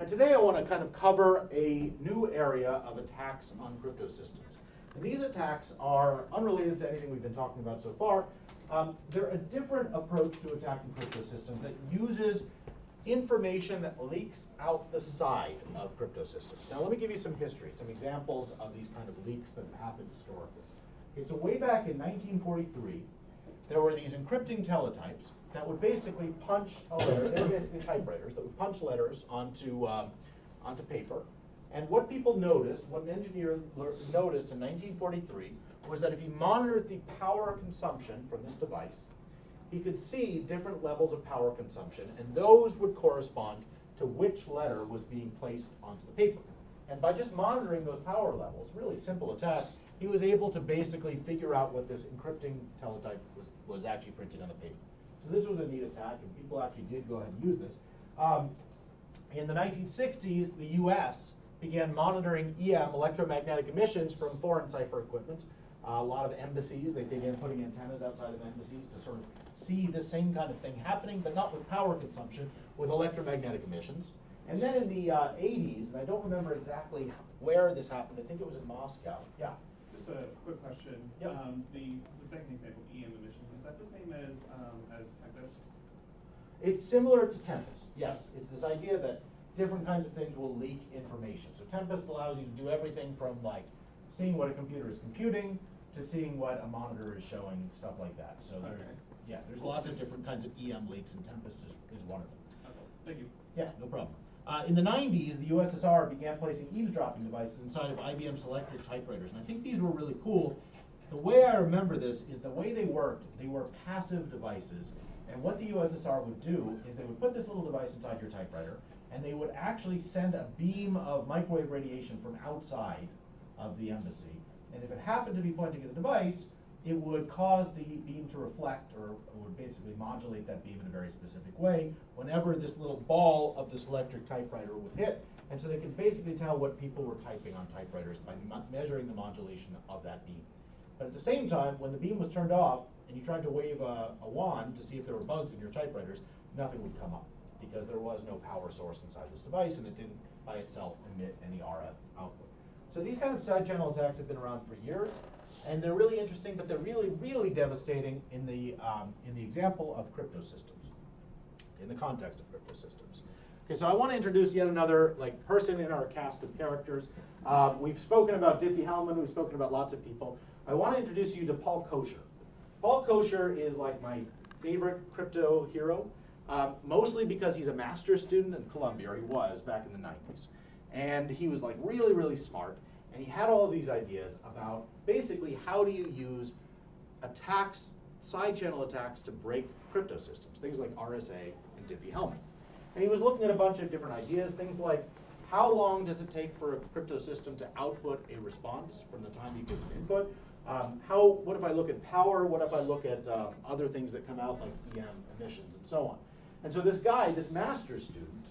[SPEAKER 1] And today I want to kind of cover a new area of attacks on crypto systems. And these attacks are unrelated to anything we've been talking about so far. They're a different approach to attacking crypto systems that uses information that leaks out the side of crypto systems. Now let me give you some history, some examples of these kind of leaks that have happened historically. Okay, so way back in 1943, there were these encrypting teletypes that would basically punch a letter. They were basically typewriters that would punch letters onto paper. And what people noticed, what an engineer noticed in 1943, was that if he monitored the power consumption from this device, he could see different levels of power consumption, and those would correspond to which letter was being placed onto the paper. And by just monitoring those power levels, really simple attack, he was able to basically figure out what this encrypting teletype was actually printing on the paper. So this was a neat attack, and people actually did go ahead and use this. In the 1960s, the US began monitoring EM, electromagnetic emissions, from foreign cipher equipment. A lot of embassies, they began putting antennas outside of embassies to sort of see the same kind of thing happening, but not with power consumption, with electromagnetic emissions. And then in the 80s, and I don't remember exactly where this happened, I think it was in Moscow. Yeah.
[SPEAKER 10] Just a quick question.
[SPEAKER 1] Yep.
[SPEAKER 10] The second example, EM emissions, is that the same as Tempest?
[SPEAKER 1] It's similar to Tempest, yes. It's this idea that different kinds of things will leak information. So Tempest allows you to do everything from like seeing what a computer is computing to seeing what a monitor is showing, stuff like that. So yeah, there's lots of different kinds of EM leaks, and Tempest is one of them.
[SPEAKER 10] Okay, thank you.
[SPEAKER 1] Yeah, no problem. In the 90s, the USSR began placing eavesdropping devices inside of IBM's electric typewriters, and I think these were really cool. The way I remember this is the way they were passive devices, and what the USSR would do is they would put this little device inside your typewriter, and they would actually send a beam of microwave radiation from outside of the embassy, and if it happened to be pointing at the device, it would cause the beam to reflect, or would basically modulate that beam in a very specific way whenever this little ball of this electric typewriter would hit. And so they could basically tell what people were typing on typewriters by measuring the modulation of that beam. But at the same time, when the beam was turned off and you tried to wave a wand to see if there were bugs in your typewriters, nothing would come up because there was no power source inside this device, and it didn't by itself emit any RF output. So these kind of side channel attacks have been around for years, and they're really interesting, but they're really, really devastating in the example of crypto systems, in the context of crypto systems. Okay, so I want to introduce yet another person in our cast of characters. We've spoken about Diffie-Hellman, we've spoken about lots of people. I want to introduce you to Paul Kosher. Paul Kosher is like my favorite crypto hero, mostly because he's a master's student in Columbia, or he was back in the 90s. And he was like really, really smart, and he had all of these ideas about basically how do you use attacks, side channel attacks, to break crypto systems, things like RSA and Diffie-Hellman. And he was looking at a bunch of different ideas, things like how long does it take for a crypto system to output a response from the time you give an input? What if I look at power? What if I look at other things that come out like EM emissions and so on? And so this guy, this master's student,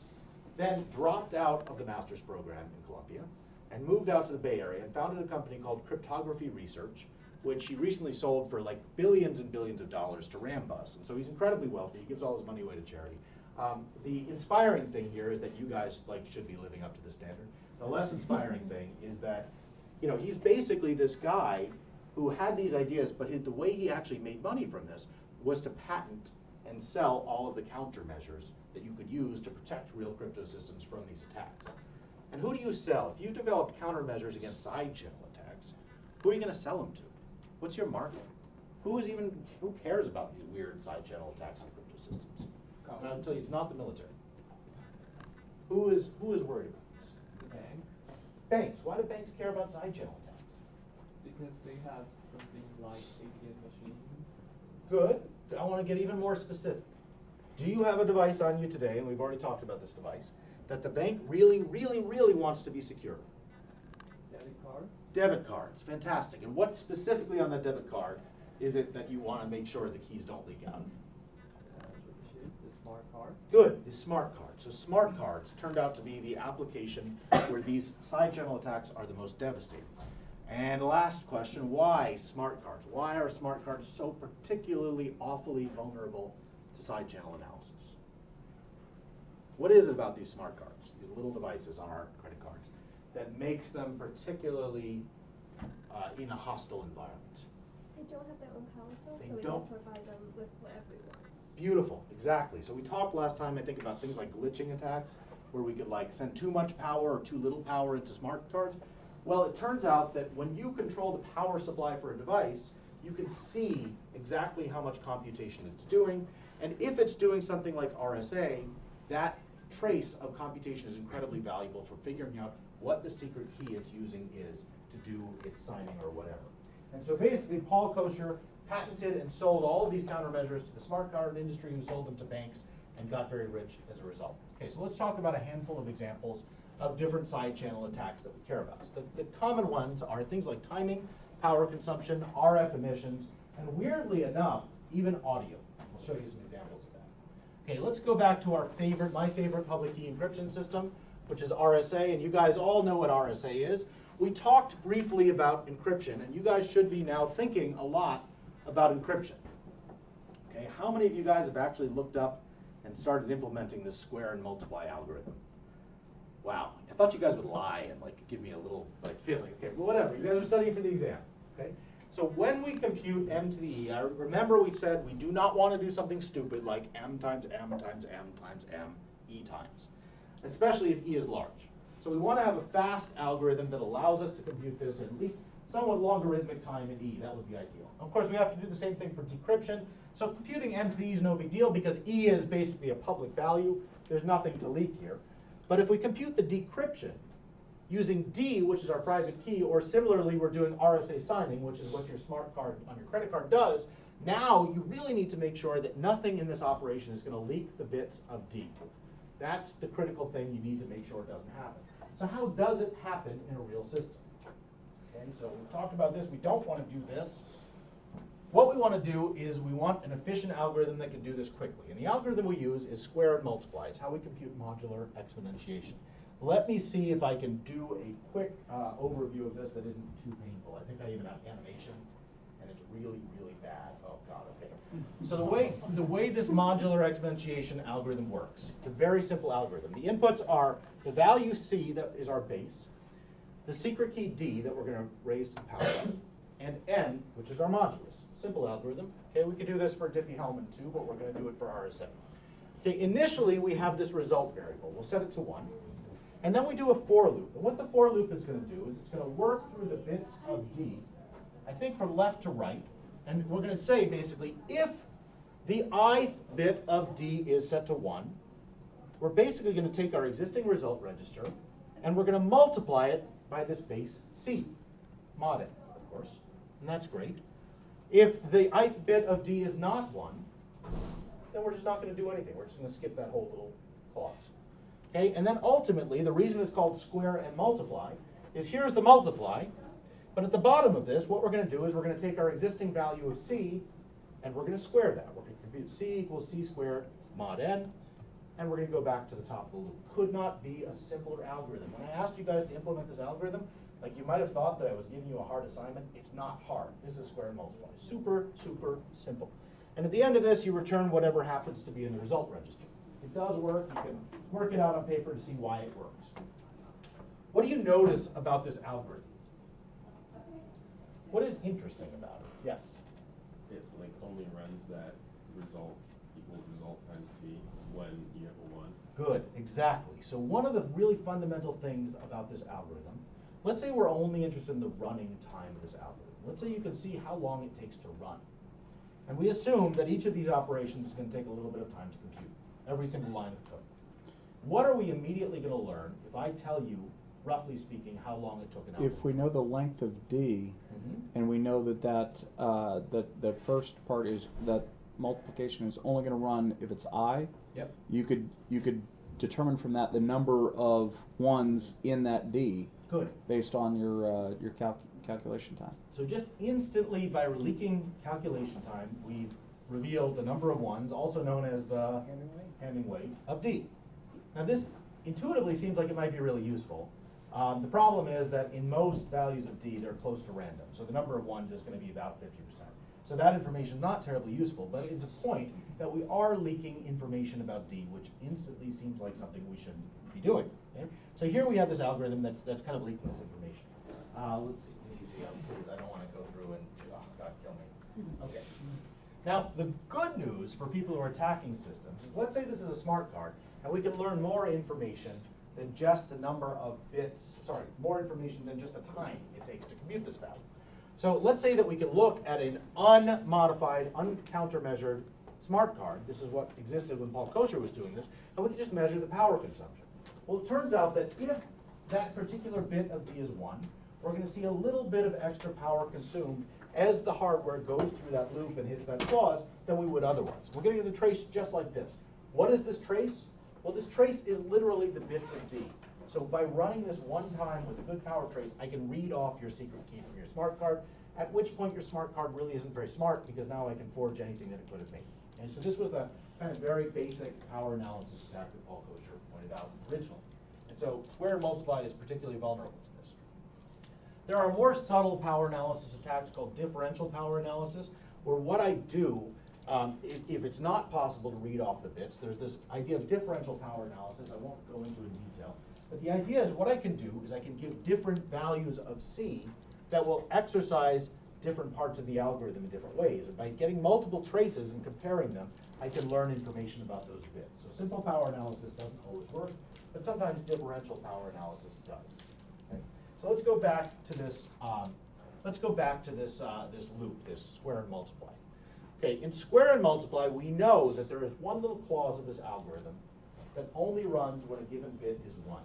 [SPEAKER 1] then dropped out of the master's program in Columbia and moved out to the Bay Area and founded a company called Cryptography Research, which he recently sold for like billions and billions of dollars to Rambus. And so he's incredibly wealthy. He gives all his money away to charity. The inspiring thing here is that you guys should be living up to the standard. The less inspiring thing is that he's basically this guy who had these ideas, but the way he actually made money from this was to patent and sell all of the countermeasures that you could use to protect real crypto systems from these attacks. And who do you sell? If you develop countermeasures against side channel attacks, who are you going to sell them to? What's your market? Who cares about these weird side channel attacks on crypto systems? And I'll tell you, it's not the military. Who is worried about this?
[SPEAKER 2] The bank.
[SPEAKER 1] Banks. Why do banks care about side channel attacks?
[SPEAKER 2] Because they have something like ATM machines.
[SPEAKER 1] Good. I want to get even more specific. Do you have a device on you today, and we've already talked about this device, that the bank really, really, really wants to be secure?
[SPEAKER 2] Debit card.
[SPEAKER 1] Debit cards. Fantastic. And what specifically on that debit card is it that you want to make sure the keys don't leak out?
[SPEAKER 2] The smart card.
[SPEAKER 1] Good, the smart card. So smart cards turned out to be the application where these side channel attacks are the most devastating. And last question, why smart cards? Why are smart cards so particularly awfully vulnerable to side channel analysis? What is it about these smart cards, these little devices on our credit cards, that makes them particularly in a hostile environment?
[SPEAKER 6] They don't have their own power source,
[SPEAKER 1] They
[SPEAKER 6] so we
[SPEAKER 1] don't.
[SPEAKER 6] can provide them with whatever we want.
[SPEAKER 1] Beautiful, exactly. So we talked last time, I think, about things like glitching attacks, where we could send too much power or too little power into smart cards. Well, it turns out that when you control the power supply for a device, you can see exactly how much computation it's doing. And if it's doing something like RSA, that trace of computation is incredibly valuable for figuring out what the secret key it's using is to do its signing or whatever. And so basically, Paul Kosher patented and sold all of these countermeasures to the smart card industry, who sold them to banks and got very rich as a result. Okay, so let's talk about a handful of examples of different side channel attacks that we care about. So the common ones are things like timing, power consumption, RF emissions, and weirdly enough, even audio. I'll show you some examples of that. Okay, let's go back to my favorite public key encryption system, which is RSA, and you guys all know what RSA is. We talked briefly about encryption, and you guys should be now thinking a lot about encryption. Okay, how many of you guys have actually looked up and started implementing this square and multiply algorithm? Wow, I thought you guys would lie and give me a little feeling. Okay, well, whatever. You guys are studying for the exam. Okay, so when we compute m to the e, remember we said we do not want to do something stupid like m times m times m times m e times. especially if E is large. So we want to have a fast algorithm that allows us to compute this in at least somewhat logarithmic time in E. That would be ideal. Of course, we have to do the same thing for decryption. So computing M to the E is no big deal because E is basically a public value. There's nothing to leak here. But if we compute the decryption using D, which is our private key, or similarly, we're doing RSA signing, which is what your smart card on your credit card does, now you really need to make sure that nothing in this operation is going to leak the bits of D. That's the critical thing you need to make sure it doesn't happen. So how does it happen in a real system? Okay, so we've talked about this. We don't want to do this. What we want to do is we want an efficient algorithm that can do this quickly. And the algorithm we use is square and multiply. It's how we compute modular exponentiation. Let me see if I can do a quick overview of this that isn't too painful. I think I even have animation, and it's really, really bad. Oh, God, okay. So the way this modular exponentiation algorithm works, it's a very simple algorithm. The inputs are the value C, that is our base, the secret key D that we're going to raise to the power of, and N, which is our modulus. Simple algorithm. Okay, we could do this for Diffie-Hellman too, but we're going to do it for RSA. Okay, initially we have this result variable. We'll set it to 1. And then we do a for loop. And what the for loop is going to do is it's going to work through the bits of D, I think from left to right. And we're going to say basically if the ith bit of D is set to 1, we're basically going to take our existing result register and we're going to multiply it by this base C, mod n, of course. And that's great. If the ith bit of D is not 1, then we're just not going to do anything. We're just going to skip that whole little clause. Okay, and then ultimately, the reason it's called square and multiply is here's the multiply, but at the bottom of this, what we're going to do is we're going to take our existing value of C, and we're going to square that. We're going to compute C equals C squared mod n, and we're going to go back to the top of the loop. Could not be a simpler algorithm. When I asked you guys to implement this algorithm, like you might have thought that I was giving you a hard assignment. It's not hard. This is square and multiply. Super, super simple. And at the end of this, you return whatever happens to be in the result register. It does work. You can work it out on paper to see why it works. What do you notice about this algorithm? What is interesting about it? Yes?
[SPEAKER 9] It like only runs that result equals result times C when you have a 1.
[SPEAKER 1] Good, exactly. So one of the really fundamental things about this algorithm, let's say we're only interested in the running time of this algorithm. Let's say you can see how long it takes to run. And we assume that each of these operations is going to take a little bit of time to compute, every single line of code. What are we immediately going to learn if I tell you, roughly speaking, how long it took an algorithm?
[SPEAKER 7] If we know the length of D, and we know that the first part is that multiplication is only going to run if it's I,
[SPEAKER 1] yep.
[SPEAKER 7] you could determine from that the number of ones in that D.
[SPEAKER 1] Good.
[SPEAKER 7] Based on your calculation time.
[SPEAKER 1] So just instantly by leaking calculation time, we've revealed the number of ones, also known as the Hamming weight of D. Now this intuitively seems like it might be really useful. The problem is that in most values of D, they're close to random. So the number of ones is going to be about 50%. So that information is not terribly useful, but it's a point that we are leaking information about D, which instantly seems like something we shouldn't be doing. Okay? So here we have this algorithm that's kind of leaking this information. Let's see, let me see how please. I don't want to go through and, oh God, kill me. Okay. Now, the good news for people who are attacking systems is, let's say this is a smart card, and we can learn more information than just the number of bits, sorry, more information than just the time it takes to compute this value. So let's say that we can look at an unmodified, uncountermeasured smart card. This is what existed when Paul Kosher was doing this, and we can just measure the power consumption. Well, it turns out that if that particular bit of D is 1, we're going to see a little bit of extra power consumed as the hardware goes through that loop and hits that clause than we would otherwise. We're going to get a trace just like this. What is this trace? Well, this trace is literally the bits of D. So by running this one time with a good power trace, I can read off your secret key from your smart card, at which point your smart card really isn't very smart because now I can forge anything that it could have made. And so this was the kind of very basic power analysis attack that Paul Kosher pointed out originally. And so square and multiply is particularly vulnerable to this. There are more subtle power analysis attacks called differential power analysis, where what I do, if it's not possible to read off the bits, there's this idea of differential power analysis. I won't go into it in detail. But the idea is what I can do is I can give different values of C that will exercise different parts of the algorithm in different ways. And by getting multiple traces and comparing them, I can learn information about those bits. So simple power analysis doesn't always work, but sometimes differential power analysis does. Okay? So let's go back to this. This loop, this square and multiply. Okay, in square and multiply, we know that there is one little clause of this algorithm that only runs when a given bit is 1.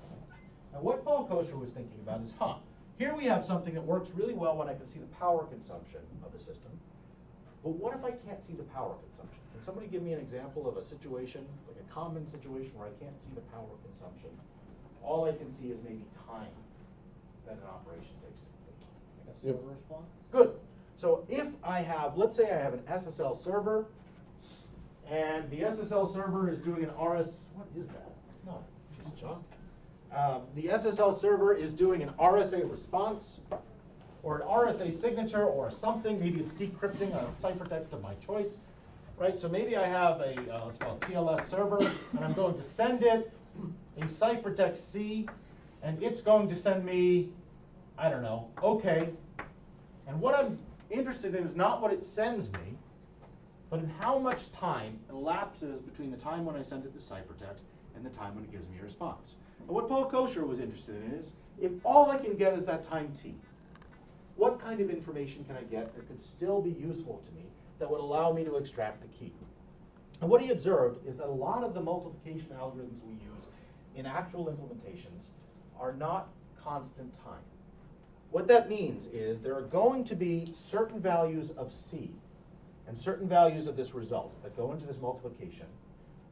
[SPEAKER 1] Now, what Paul Kosher was thinking about is, here we have something that works really well when I can see the power consumption of the system. But what if I can't see the power consumption? Can somebody give me an example of a situation, like a common situation where I can't see the power consumption? All I can see is maybe time that an operation takes to complete.
[SPEAKER 5] Like a server response?
[SPEAKER 1] Good. So if I have, let's say I have an SSL server, and the SSL server is doing an what is that? It's not a piece of chalk. The SSL server is doing an RSA response, or an RSA signature, or something. Maybe it's decrypting a ciphertext of my choice, right? So maybe I have a let's call it TLS server, and I'm going to send it a ciphertext C, and it's going to send me, I don't know, OK. And what I'm interested in is not what it sends me, but in how much time elapses between the time when I send it the ciphertext and the time when it gives me a response. And what Paul Kosher was interested in is, if all I can get is that time t, what kind of information can I get that could still be useful to me that would allow me to extract the key? And what he observed is that a lot of the multiplication algorithms we use in actual implementations are not constant time. What that means is there are going to be certain values of C and certain values of this result that go into this multiplication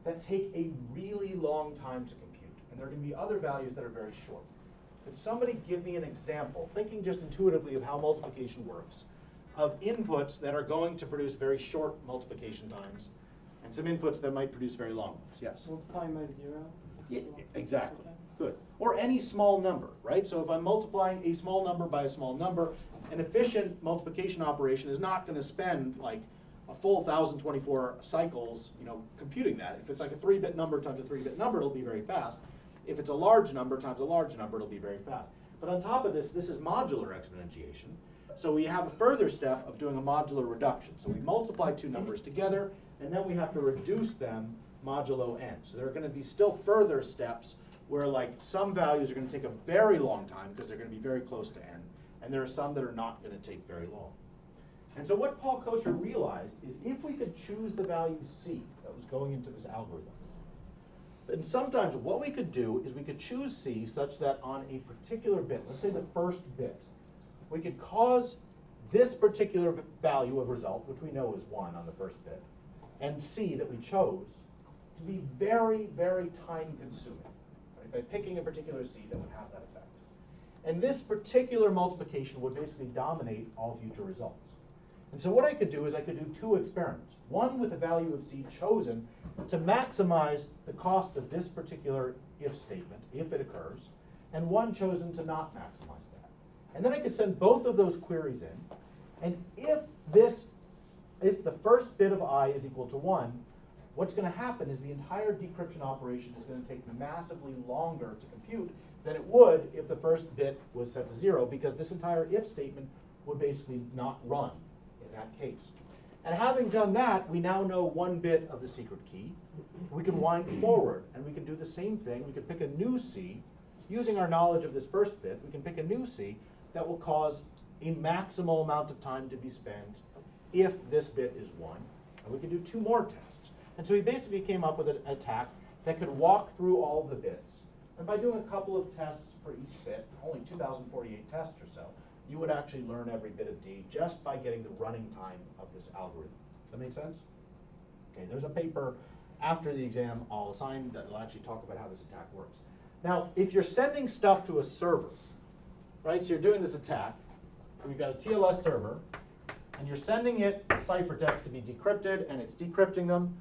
[SPEAKER 1] that take a really long time to compute. And there are going to be other values that are very short. Could somebody give me an example, thinking just intuitively of how multiplication works, of inputs that are going to produce very short multiplication times and some inputs that might produce very long ones? Yes?
[SPEAKER 2] Multiplying by 0?
[SPEAKER 1] Yeah, exactly. Good. Or any small number, right? So if I'm multiplying a small number by a small number, an efficient multiplication operation is not going to spend like a full 1,024 cycles, computing that. If it's like a 3-bit number times a 3-bit number, it'll be very fast. If it's a large number times a large number, it'll be very fast. But on top of this is modular exponentiation. So we have a further step of doing a modular reduction. So we multiply two numbers together, and then we have to reduce them modulo n. So there are going to be still further steps where like some values are going to take a very long time because they're going to be very close to n, and there are some that are not going to take very long. And so what Paul Kosher realized is if we could choose the value C that was going into this algorithm, then sometimes what we could do is we could choose C such that on a particular bit, let's say the first bit, we could cause this particular value of result, which we know is 1 on the first bit, and C that we chose, to be very, very time consuming, right? By picking a particular C that would have that effect. And this particular multiplication would basically dominate all future results. And so what I could do is I could do two experiments. One with a value of C chosen to maximize the cost of this particular if statement, if it occurs, and one chosen to not maximize that. And then I could send both of those queries in, and if the first bit of I is equal to 1, what's going to happen is the entire decryption operation is going to take massively longer to compute than it would if the first bit was set to 0, because this entire if statement would basically not run in that case. And having done that, we now know 1 bit of the secret key. We can wind forward, and we can do the same thing. We can pick a new C. Using our knowledge of this first bit, we can pick a new C that will cause a maximal amount of time to be spent if this bit is 1. And we can do 2 more tests. And so he basically came up with an attack that could walk through all the bits. And by doing a couple of tests for each bit, only 2,048 tests or so, you would actually learn every bit of D just by getting the running time of this algorithm. Does that make sense? Okay, there's a paper after the exam I'll assign that will actually talk about how this attack works. Now, if you're sending stuff to a server, right, so you're doing this attack, we've got a TLS server, and you're sending it ciphertext to be decrypted, and it's decrypting them,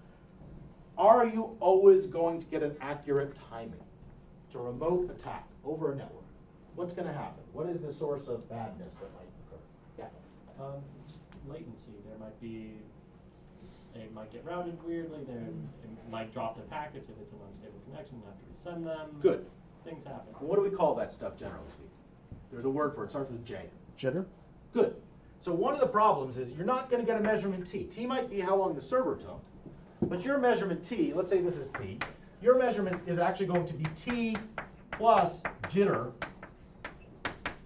[SPEAKER 1] are you always going to get an accurate timing? It's a remote attack over a network. What's going to happen? What is the source of badness that might occur? Yeah.
[SPEAKER 3] Latency. There might be, it might get routed weirdly. It might drop the packets if it's an unstable connection. You have to resend them.
[SPEAKER 1] Good.
[SPEAKER 3] Things happen.
[SPEAKER 1] What do we call that stuff, generally speaking? There's a word for it. It starts with J.
[SPEAKER 7] Jitter?
[SPEAKER 1] Good. So one of the problems is you're not going to get a measurement t. T might be how long the server took, but your measurement t, let's say this is t, your measurement is actually going to be t plus jitter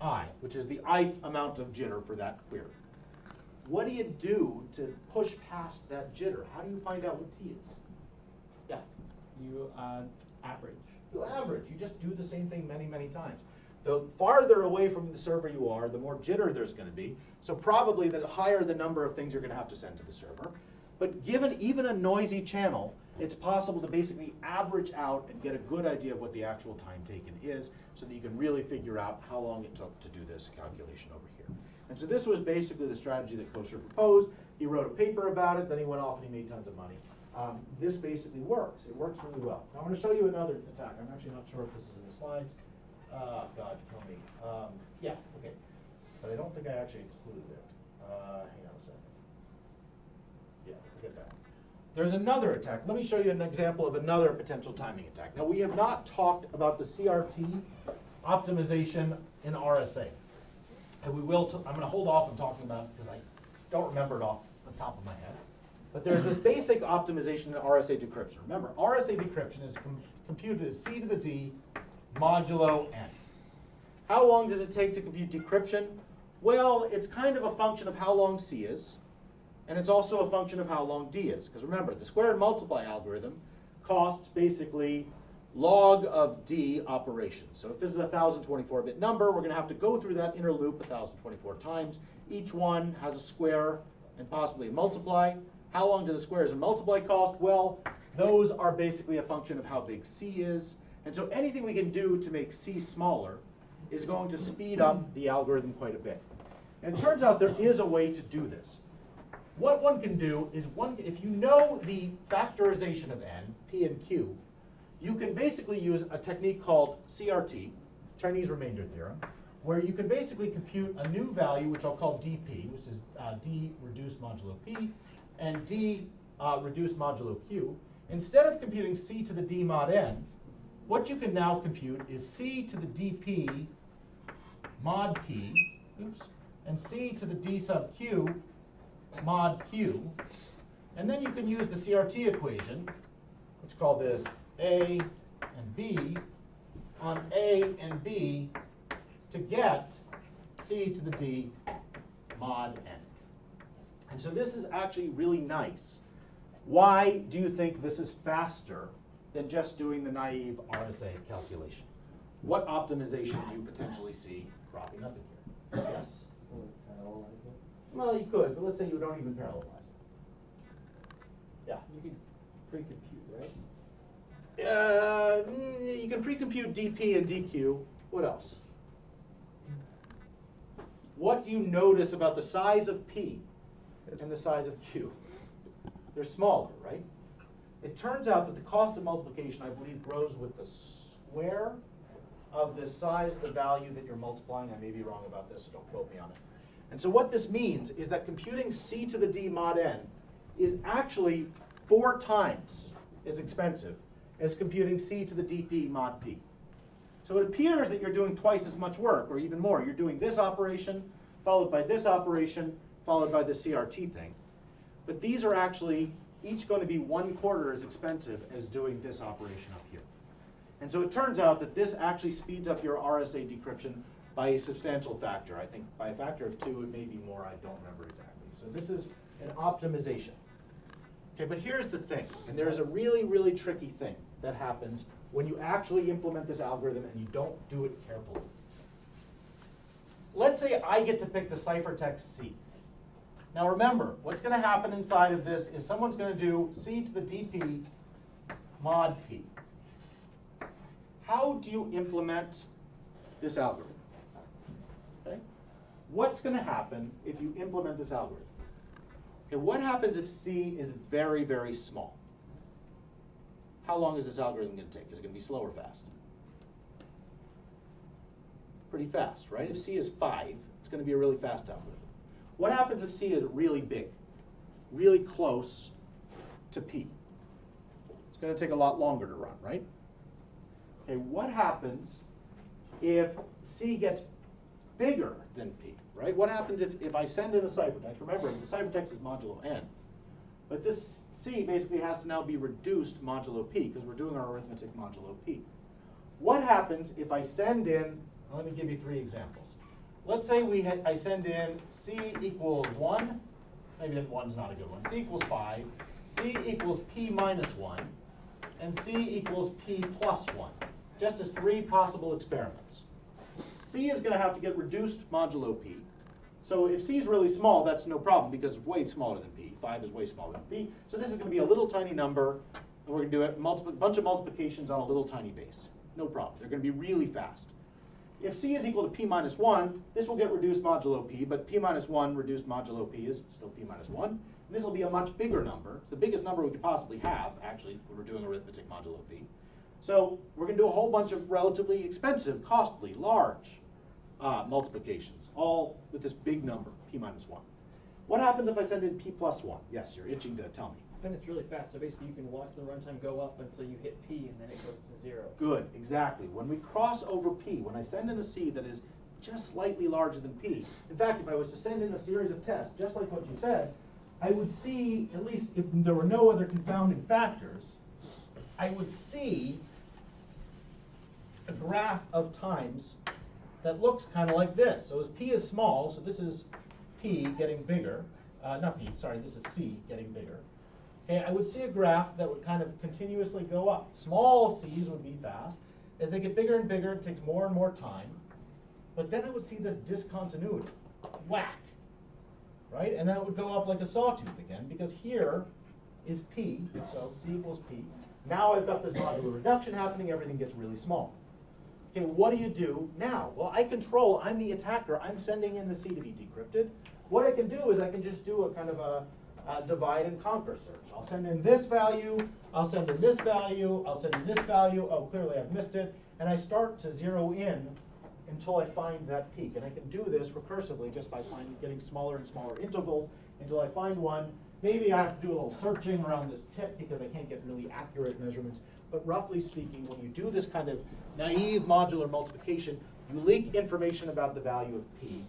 [SPEAKER 1] I, which is the ith amount of jitter for that query. What do you do to push past that jitter? How do you find out what t is? Yeah.
[SPEAKER 3] You average.
[SPEAKER 1] You average. You just do the same thing many, many times. The farther away from the server you are, the more jitter there's going to be. So probably the higher the number of things you're going to have to send to the server. But given even a noisy channel, it's possible to basically average out and get a good idea of what the actual time taken is, so that you can really figure out how long it took to do this calculation over here. And so this was basically the strategy that Kosher proposed. He wrote a paper about it, then he went off and he made tons of money. This basically works. It works really well. Now I'm going to show you another attack. I'm actually not sure if this is in the slides. God, kill me. Yeah, okay. But I don't think I actually included it. Hang on a second. Yeah, forget that. There's another attack. Let me show you an example of another potential timing attack. Now, we have not talked about the CRT optimization in RSA. And we will, I'm going to hold off on talking about it because I don't remember it off the top of my head. But there's this basic optimization in RSA decryption. Remember, RSA decryption is computed as C to the D modulo n. How long does it take to compute decryption? Well, it's kind of a function of how long C is, and it's also a function of how long D is. Because remember, the square and multiply algorithm costs basically log of D operations. So if this is a 1024-bit number, we're going to have to go through that inner loop 1024 times. Each one has a square and possibly a multiply. How long do the squares and multiply cost? Well, those are basically a function of how big C is. And so anything we can do to make C smaller is going to speed up the algorithm quite a bit. And it turns out there is a way to do this. What one can do is, if you know the factorization of n, p and q, you can basically use a technique called CRT, Chinese remainder theorem, where you can basically compute a new value, which I'll call dp, which is d reduced modulo p, and d reduced modulo q. Instead of computing c to the d mod n, what you can now compute is c to the dp mod p, and c to the d sub q mod q. And then you can use the CRT equation, let's call this a and b, on a and b to get c to the d mod n. And so this is actually really nice. Why do you think this is faster than just doing the naive RSA calculation? What optimization do you potentially see cropping up in here? Yes? Well, you could, but let's say you don't even parallelize it. Yeah?
[SPEAKER 5] You could pre-compute, right?
[SPEAKER 1] You can pre-compute dp and dq. What else? What do you notice about the size of p and the size of q? They're smaller, right? It turns out that the cost of multiplication, I believe, grows with the square of the size of the value that you're multiplying. I may be wrong about this, so don't quote me on it. And so what this means is that computing c to the d mod n is actually 4 times as expensive as computing c to the dp mod p. So it appears that you're doing twice as much work, or even more. You're doing this operation, followed by this operation, followed by the CRT thing. But these are actually each going to be 1/4 as expensive as doing this operation up here. And so it turns out that this actually speeds up your RSA decryption by a substantial factor. I think by a factor of 2, it may be more, I don't remember exactly. So this is an optimization. Okay, but here's the thing, and there's a really, really tricky thing that happens when you actually implement this algorithm and you don't do it carefully. Let's say I get to pick the ciphertext C. Now remember, what's going to happen inside of this is someone's going to do c to the dp mod p. How do you implement this algorithm? Okay? What's going to happen if you implement this algorithm? Okay, what happens if c is very, very small? How long is this algorithm going to take? Is it going to be slow or fast? Pretty fast, right? If c is 5, it's going to be a really fast algorithm. What happens if c is really big, really close to p? It's going to take a lot longer to run, right? Okay, what happens if c gets bigger than P, right? What happens if I send in a ciphertext? Remember, the ciphertext is modulo n. But this C basically has to now be reduced modulo P, because we're doing our arithmetic modulo P. What happens if I send in, let me give you 3 examples. Let's say I send in C equals 1, maybe that 1's not a good one, C equals 5, C equals P minus 1, and C equals P plus 1, just as 3 possible experiments. C is going to have to get reduced modulo P. So if C is really small, that's no problem because it's way smaller than P. 5 is way smaller than P. So this is going to be a little tiny number, and we're going to do a bunch of multiplications on a little tiny base. No problem. They're going to be really fast. If C is equal to P minus 1, this will get reduced modulo P, but P minus 1 reduced modulo P is still P minus 1. And this will be a much bigger number. It's the biggest number we could possibly have, actually, when we're doing arithmetic modulo P. So we're going to do a whole bunch of relatively expensive, costly, large multiplications, all with this big number, P minus 1. What happens if I send in P plus 1? Yes, you're itching to tell me.
[SPEAKER 5] Then it's really fast, so basically you can watch the runtime go up until you hit P and then it goes to 0.
[SPEAKER 1] Good, exactly. When we cross over P, when I send in a C that is just slightly larger than P, in fact, if I was to send in a series of tests, just like what you said, I would see, at least if there were no other confounding factors, I would see a graph of times that looks kind of like this. So as P is small, so this is P getting bigger, not P, sorry, this is C getting bigger. Okay, I would see a graph that would kind of continuously go up. Small C's would be fast. As they get bigger and bigger, it takes more and more time. But then I would see this discontinuity, whack, right? And then it would go up like a sawtooth again, because here is P, so C equals P. Now I've got this modular reduction happening, everything gets really small. Okay, what do you do now? Well, I'm the attacker, I'm sending in the C to be decrypted. What I can do is I can just do a kind of a divide and conquer search. I'll send in this value, I'll send in this value, I'll send in this value, oh, clearly I've missed it, and I start to zero in until I find that peak. And I can do this recursively just by getting smaller and smaller intervals until I find one. Maybe I have to do a little searching around this tip because I can't get really accurate measurements. But roughly speaking, when you do this kind of naive modular multiplication, you leak information about the value of P.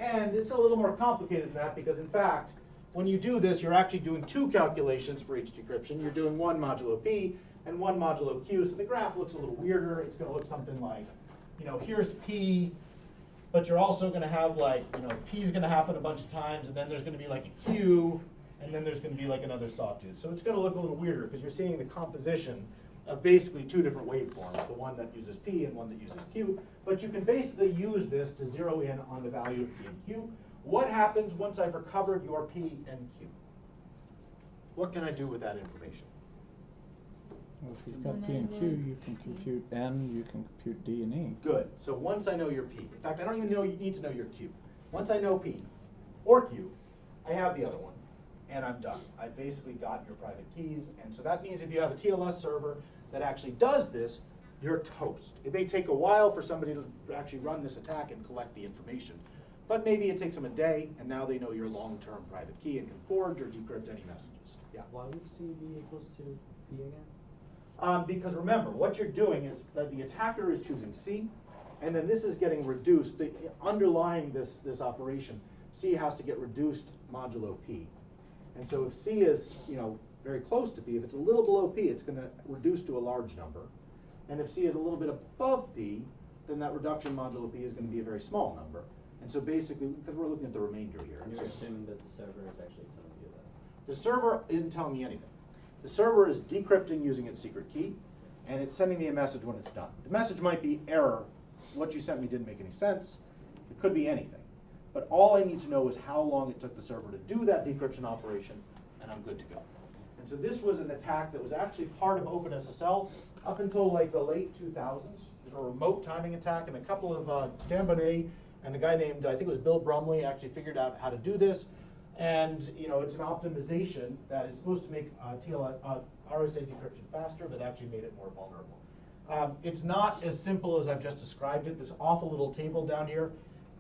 [SPEAKER 1] And it's a little more complicated than that because, in fact, when you do this, you're actually doing 2 calculations for each decryption. You're doing 1 modulo P and 1 modulo Q. So the graph looks a little weirder. It's going to look something like, here's P, but you're also going to have P is going to happen a bunch of times, and then there's going to be like a Q, and then there's going to be like another sawtooth. So it's going to look a little weirder because you're seeing the composition of basically 2 different waveforms, the one that uses P and one that uses Q. But you can basically use this to zero in on the value of P and Q. What happens once I've recovered your P and Q? What can I do with that information?
[SPEAKER 7] Well, if you've got P and Q, you can compute N, you can compute D and E.
[SPEAKER 1] Good. So once I know your P, in fact, I don't even need to know your Q. Once I know P or Q, I have the other one, and I'm done. I basically got your private keys, and so that means if you have a TLS server that actually does this, you're toast. It may take a while for somebody to actually run this attack and collect the information, but maybe it takes them a day, and now they know your long-term private key and can forge or decrypt any messages. Yeah.
[SPEAKER 8] Why would C be equals to P again?
[SPEAKER 1] Because remember, what you're doing is that the attacker is choosing C, and then this is getting reduced. Underlying this operation, C has to get reduced modulo P. And so if C is very close to P, if it's a little below P, it's going to reduce to a large number. And if C is a little bit above P, then that reduction modulo P is going to be a very small number. And so basically, because we're looking at the remainder here.
[SPEAKER 8] And you're assuming that the server is actually telling you that.
[SPEAKER 1] The server isn't telling me anything. The server is decrypting using its secret key, and it's sending me a message when it's done. The message might be error. What you sent me didn't make any sense. It could be anything. But all I need to know is how long it took the server to do that decryption operation, and I'm good to go. And so this was an attack that was actually part of OpenSSL up until like the late 2000s. It was a remote timing attack, and a couple of Dan Bonet and a guy named, I think it was Bill Brumley, actually figured out how to do this. And it's an optimization that is supposed to make RSA decryption faster, but actually made it more vulnerable. It's not as simple as I've just described it. This awful little table down here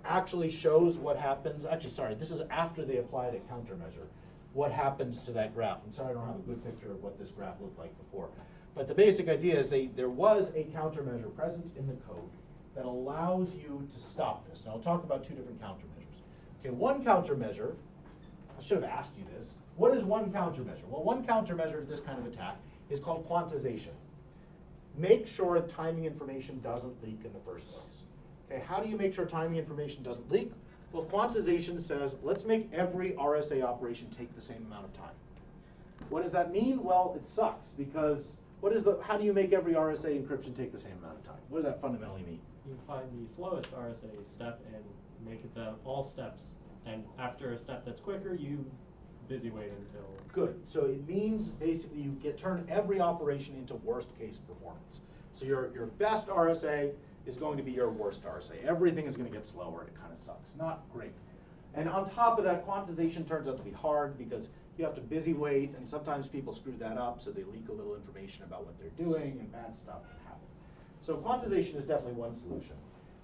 [SPEAKER 1] actually shows what happens. Actually, sorry, this is after they applied a countermeasure. What happens to that graph? I'm sorry I don't have a good picture of what this graph looked like before. But the basic idea is there was a countermeasure present in the code, that allows you to stop this. Now I'll talk about two different countermeasures. Okay, one countermeasure, I should have asked you this. What is one countermeasure? Well, one countermeasure to this kind of attack is called quantization. Make sure timing information doesn't leak in the first place. Okay, how do you make sure timing information doesn't leak? Well, quantization says, let's make every RSA operation take the same amount of time. What does that mean? Well, it sucks, because how do you make every RSA encryption take the same amount of time? What does that fundamentally mean?
[SPEAKER 3] You find the slowest RSA step and make it all steps. And after a step that's quicker, you busy wait until.
[SPEAKER 1] Good. So it means basically you turn every operation into worst case performance. So your best RSA is going to be your worst RSA. Everything is going to get slower. It kind of sucks. Not great. And on top of that, quantization turns out to be hard because you have to busy wait, and sometimes people screw that up, so they leak a little information about what they're doing, and bad stuff can happen. So quantization is definitely one solution.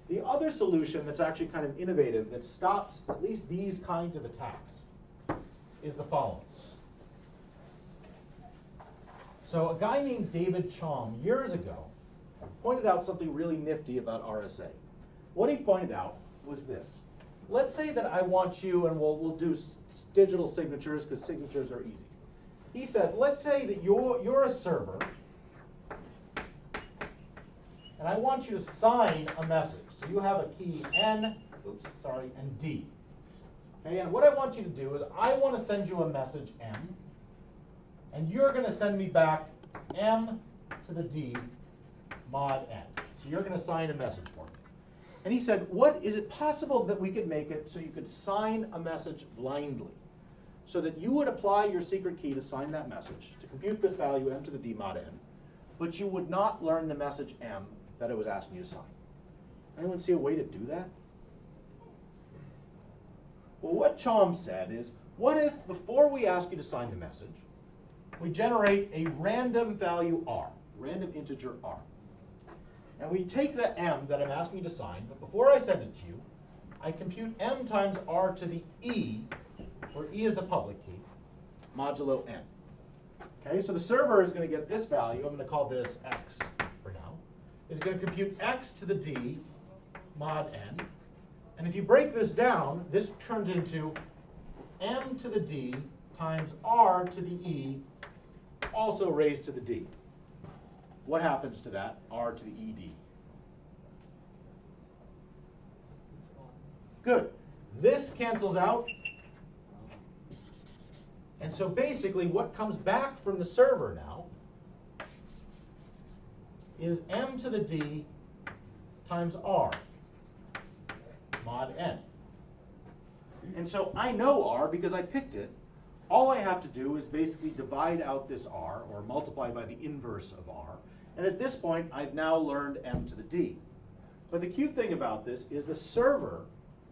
[SPEAKER 1] The other solution that's actually kind of innovative that stops at least these kinds of attacks is the following. So a guy named David Chom years ago pointed out something really nifty about RSA. What he pointed out was this. Let's say that I want you, and we'll do digital signatures because signatures are easy. He said, let's say that you're a server, and I want you to sign a message. So you have a key N, and D. Okay, and what I want you to do is I want to send you a message M, and you're going to send me back M to the D mod N. So you're going to sign a message for me. And he said, is it possible that we could make it so you could sign a message blindly? So that you would apply your secret key to sign that message, to compute this value M to the D mod N, but you would not learn the message M that it was asking you to sign. Anyone see a way to do that? Well, what Chom said is, what if before we ask you to sign the message, we generate a random value R, random integer R. And we take the M that I'm asking you to sign, but before I send it to you, I compute M times R to the E, where E is the public key, modulo N. Okay, so the server is going to get this value, I'm going to call this X for now, is going to compute X to the D mod N. And if you break this down, this turns into M to the D times R to the E, also raised to the D. What happens to that, R to the ED? Good. This cancels out. And so basically what comes back from the server now is M to the D times R mod N. And so I know R because I picked it. All I have to do is basically divide out this R, or multiply by the inverse of R. And at this point, I've now learned M to the D. But the cute thing about this is the server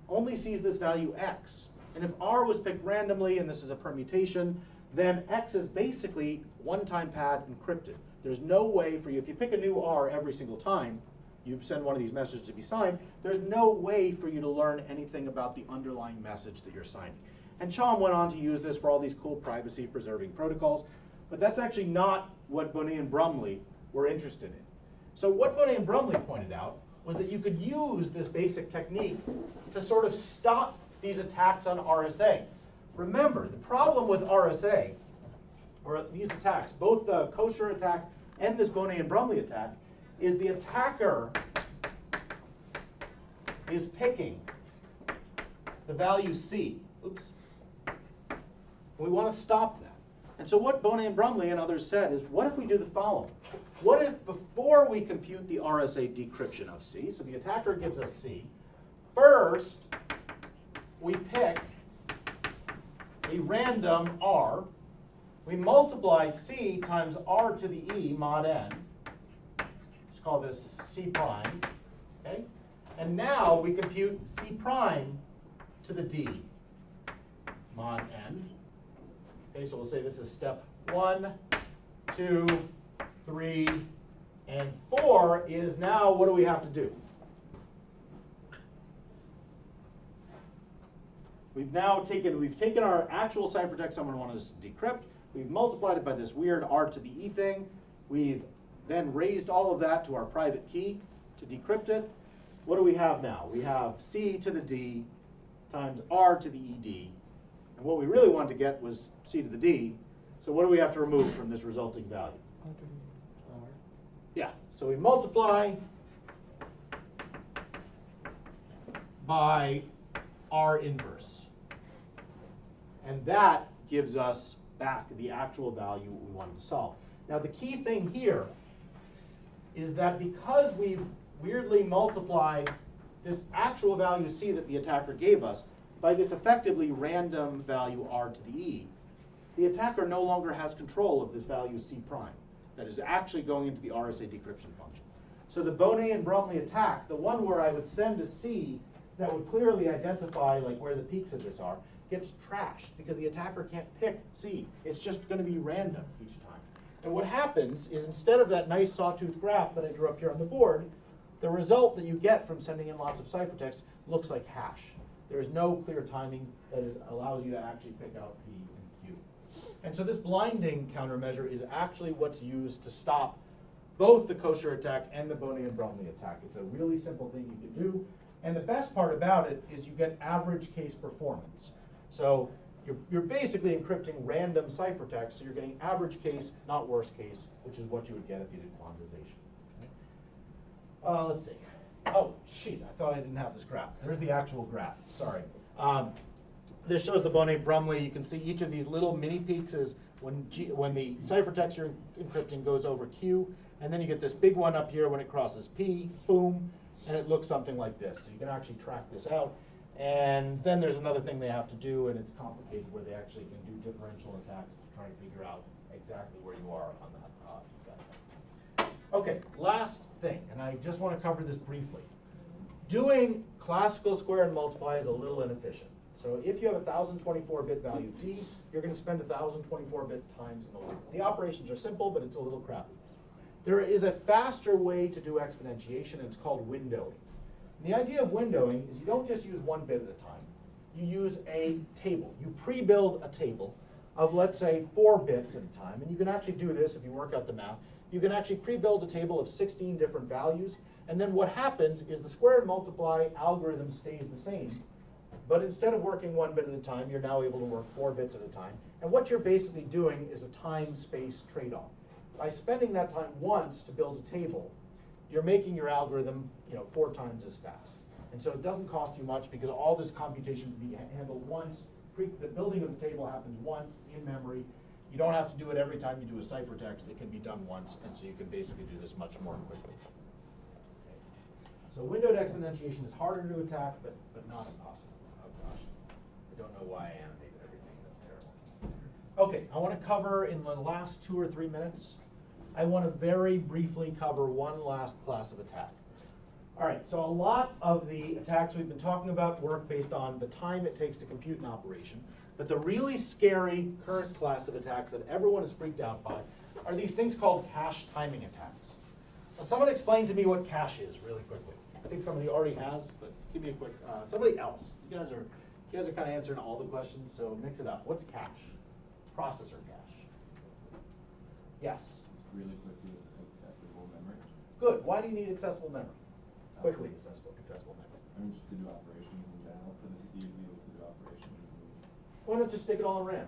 [SPEAKER 1] only sees this value X. And if R was picked randomly, and this is a permutation, then X is basically one-time pad encrypted. There's no way for you, if you pick a new R every single time, you send one of these messages to be signed, there's no way for you to learn anything about the underlying message that you're signing. And Chom went on to use this for all these cool privacy-preserving protocols, but that's actually not what Bonnet and Brumley were interested in. So what Bonnet and Brumley pointed out was that you could use this basic technique to sort of stop these attacks on RSA. Remember, the problem with RSA, or these attacks, both the kosher attack and this Bonnet and Brumley attack, is the attacker is picking the value C. Oops. We want to stop that. And so what Bonnet and Brumley and others said is, what if we do the following? What if before we compute the RSA decryption of C, so the attacker gives us C, first we pick a random R, we multiply C times R to the E mod N, let's call this C prime, okay? And now we compute C prime to the D mod N. Okay, so we'll say this is step 1, 2, 3, and 4 is now, what do we have to do? We've taken our actual ciphertext someone wanted us to decrypt, we've multiplied it by this weird R to the E thing, we've then raised all of that to our private key to decrypt it, what do we have now? We have c to the d times r to the ed. And what we really wanted to get was c to the d. So what do we have to remove from this resulting value? Yeah, so we multiply by r inverse. And that gives us back the actual value we wanted to solve. Now the key thing here is that because we've weirdly multiplied this actual value c that the attacker gave us by this effectively random value r to the e, the attacker no longer has control of this value c prime that is actually going into the RSA decryption function. So the Bonnet and Brumley attack, the one where I would send a c that would clearly identify like where the peaks of this are, gets trashed because the attacker can't pick c. It's just going to be random each time. And what happens is instead of that nice sawtooth graph that I drew up here on the board, the result that you get from sending in lots of ciphertext looks like hash. There's no clear timing that allows you to actually pick out P and Q. And so this blinding countermeasure is actually what's used to stop both the kosher attack and the Bonnet and Brumley attack. It's a really simple thing you can do. And the best part about it is you get average case performance. So you're basically encrypting random ciphertext, so you're getting average case, not worst case, which is what you would get if you did quantization. Let's see. Oh, shoot, I thought I didn't have this graph. There's the actual graph, sorry. This shows the Bonnet-Brumley. You can see each of these little mini peaks is when the ciphertext you're encrypting goes over Q, and then you get this big one up here when it crosses P, boom, and it looks something like this. So you can actually track this out. And then there's another thing they have to do, and it's complicated, where they actually can do differential attacks to try and figure out exactly where you are on that. Okay, last thing, and I just want to cover this briefly. Doing classical square and multiply is a little inefficient. So if you have a 1024-bit value d, you're going to spend 1024-bit times in the loop. The operations are simple, but it's a little crappy. There is a faster way to do exponentiation, and it's called windowing. And the idea of windowing is you don't just use one bit at a time. You use a table. You pre-build a table of, let's say, 4 bits at a time. And you can actually do this if you work out the math. You can actually pre-build a table of 16 different values. And then what happens is the square and multiply algorithm stays the same. But instead of working 1 bit at a time, you're now able to work 4 bits at a time. And what you're basically doing is a time-space trade-off. By spending that time once to build a table, you're making your algorithm 4 times as fast. And so it doesn't cost you much because all this computation can be handled once. The building of the table happens once in memory. You don't have to do it every time you do a ciphertext. It can be done once, and so you can basically do this much more quickly. So windowed exponentiation is harder to attack, but not impossible. Oh gosh, I don't know why I animated everything. That's terrible. Okay, I want to cover in the last 2 or 3 minutes, I want to very briefly cover one last class of attack. All right, so a lot of the attacks we've been talking about work based on the time it takes to compute an operation. But the really scary current class of attacks that everyone is freaked out by are these things called cache timing attacks. Now, someone explain to me what cache is really quickly. I think somebody already has, but give me a quick, somebody else. You guys are kind of answering all the questions, so mix it up. What's cache? Processor cache. Yes?
[SPEAKER 9] It's really quickly accessible memory.
[SPEAKER 1] Good. Why do you need accessible memory? Quickly accessible memory.
[SPEAKER 9] I mean, just to do operations in general, for the CPU to be able to do operations.
[SPEAKER 1] Why not just stick it all in RAM?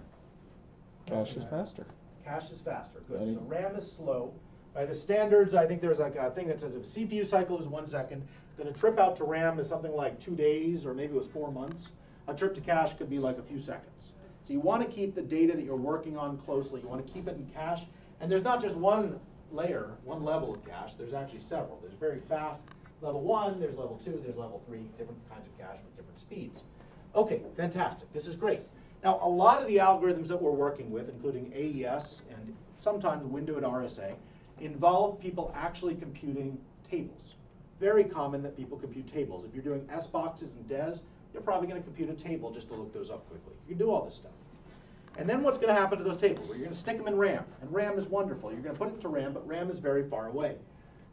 [SPEAKER 7] Cache is faster.
[SPEAKER 1] Cache is faster, good. So RAM is slow. By the standards, I think there's like a thing that says if CPU cycle is 1 second, then a trip out to RAM is something like 2 days, or maybe it was 4 months. A trip to cache could be like a few seconds. So you want to keep the data that you're working on closely. You want to keep it in cache. And there's not just one layer, one level of cache. There's actually several. There's very fast level 1, there's level 2, there's level 3, different kinds of cache with different speeds. Okay, fantastic. This is great. Now, a lot of the algorithms that we're working with, including AES and sometimes windowed RSA, involve people actually computing tables. Very common that people compute tables. If you're doing S boxes and DES, you're probably going to compute a table just to look those up quickly. You can do all this stuff. And then what's going to happen to those tables? Well, you're going to stick them in RAM. And RAM is wonderful. You're going to put it into RAM, but RAM is very far away.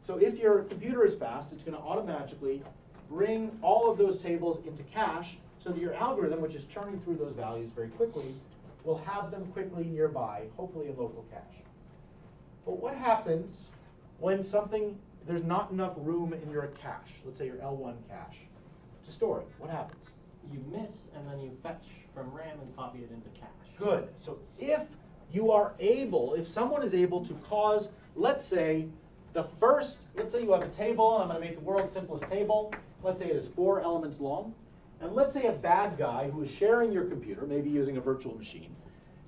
[SPEAKER 1] So if your computer is fast, it's going to automatically bring all of those tables into cache so that your algorithm, which is churning through those values very quickly, will have them quickly nearby, hopefully in local cache. But what happens when something there's not enough room in your cache, let's say your L1 cache, to store it, what happens?
[SPEAKER 3] You miss, and then you fetch from RAM and copy it into cache.
[SPEAKER 1] Good. So if you are able, if someone is able to cause, let's say you have a table, and I'm going to make the world's simplest table. Let's say it is 4 elements long. And let's say a bad guy who is sharing your computer, maybe using a virtual machine,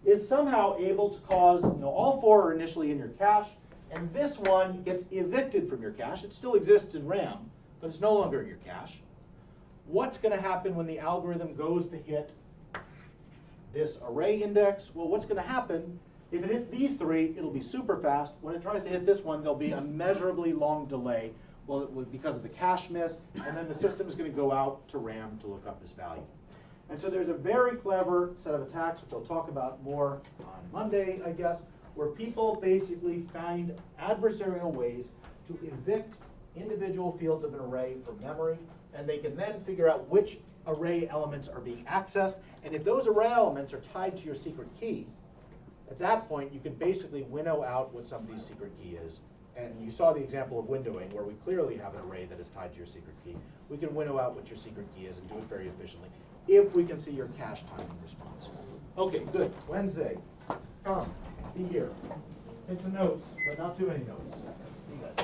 [SPEAKER 1] is somehow able to cause, all 4 are initially in your cache, and this one gets evicted from your cache. It still exists in RAM, but it's no longer in your cache. What's going to happen when the algorithm goes to hit this array index? Well, what's going to happen, if it hits these 3, it'll be super fast. When it tries to hit this one, there'll be a measurably long delay because of the cache miss, and then the system is going to go out to RAM to look up this value. And so there's a very clever set of attacks, which I'll talk about more on Monday, I guess, where people basically find adversarial ways to evict individual fields of an array from memory, and they can then figure out which array elements are being accessed. And if those array elements are tied to your secret key, at that point you can basically winnow out what somebody's secret key is. And you saw the example of windowing where we clearly have an array that is tied to your secret key. We can winnow out what your secret key is and do it very efficiently if we can see your cache time and response. Okay, good. Wednesday, come, be here. Take some notes, but not too many notes. See you guys.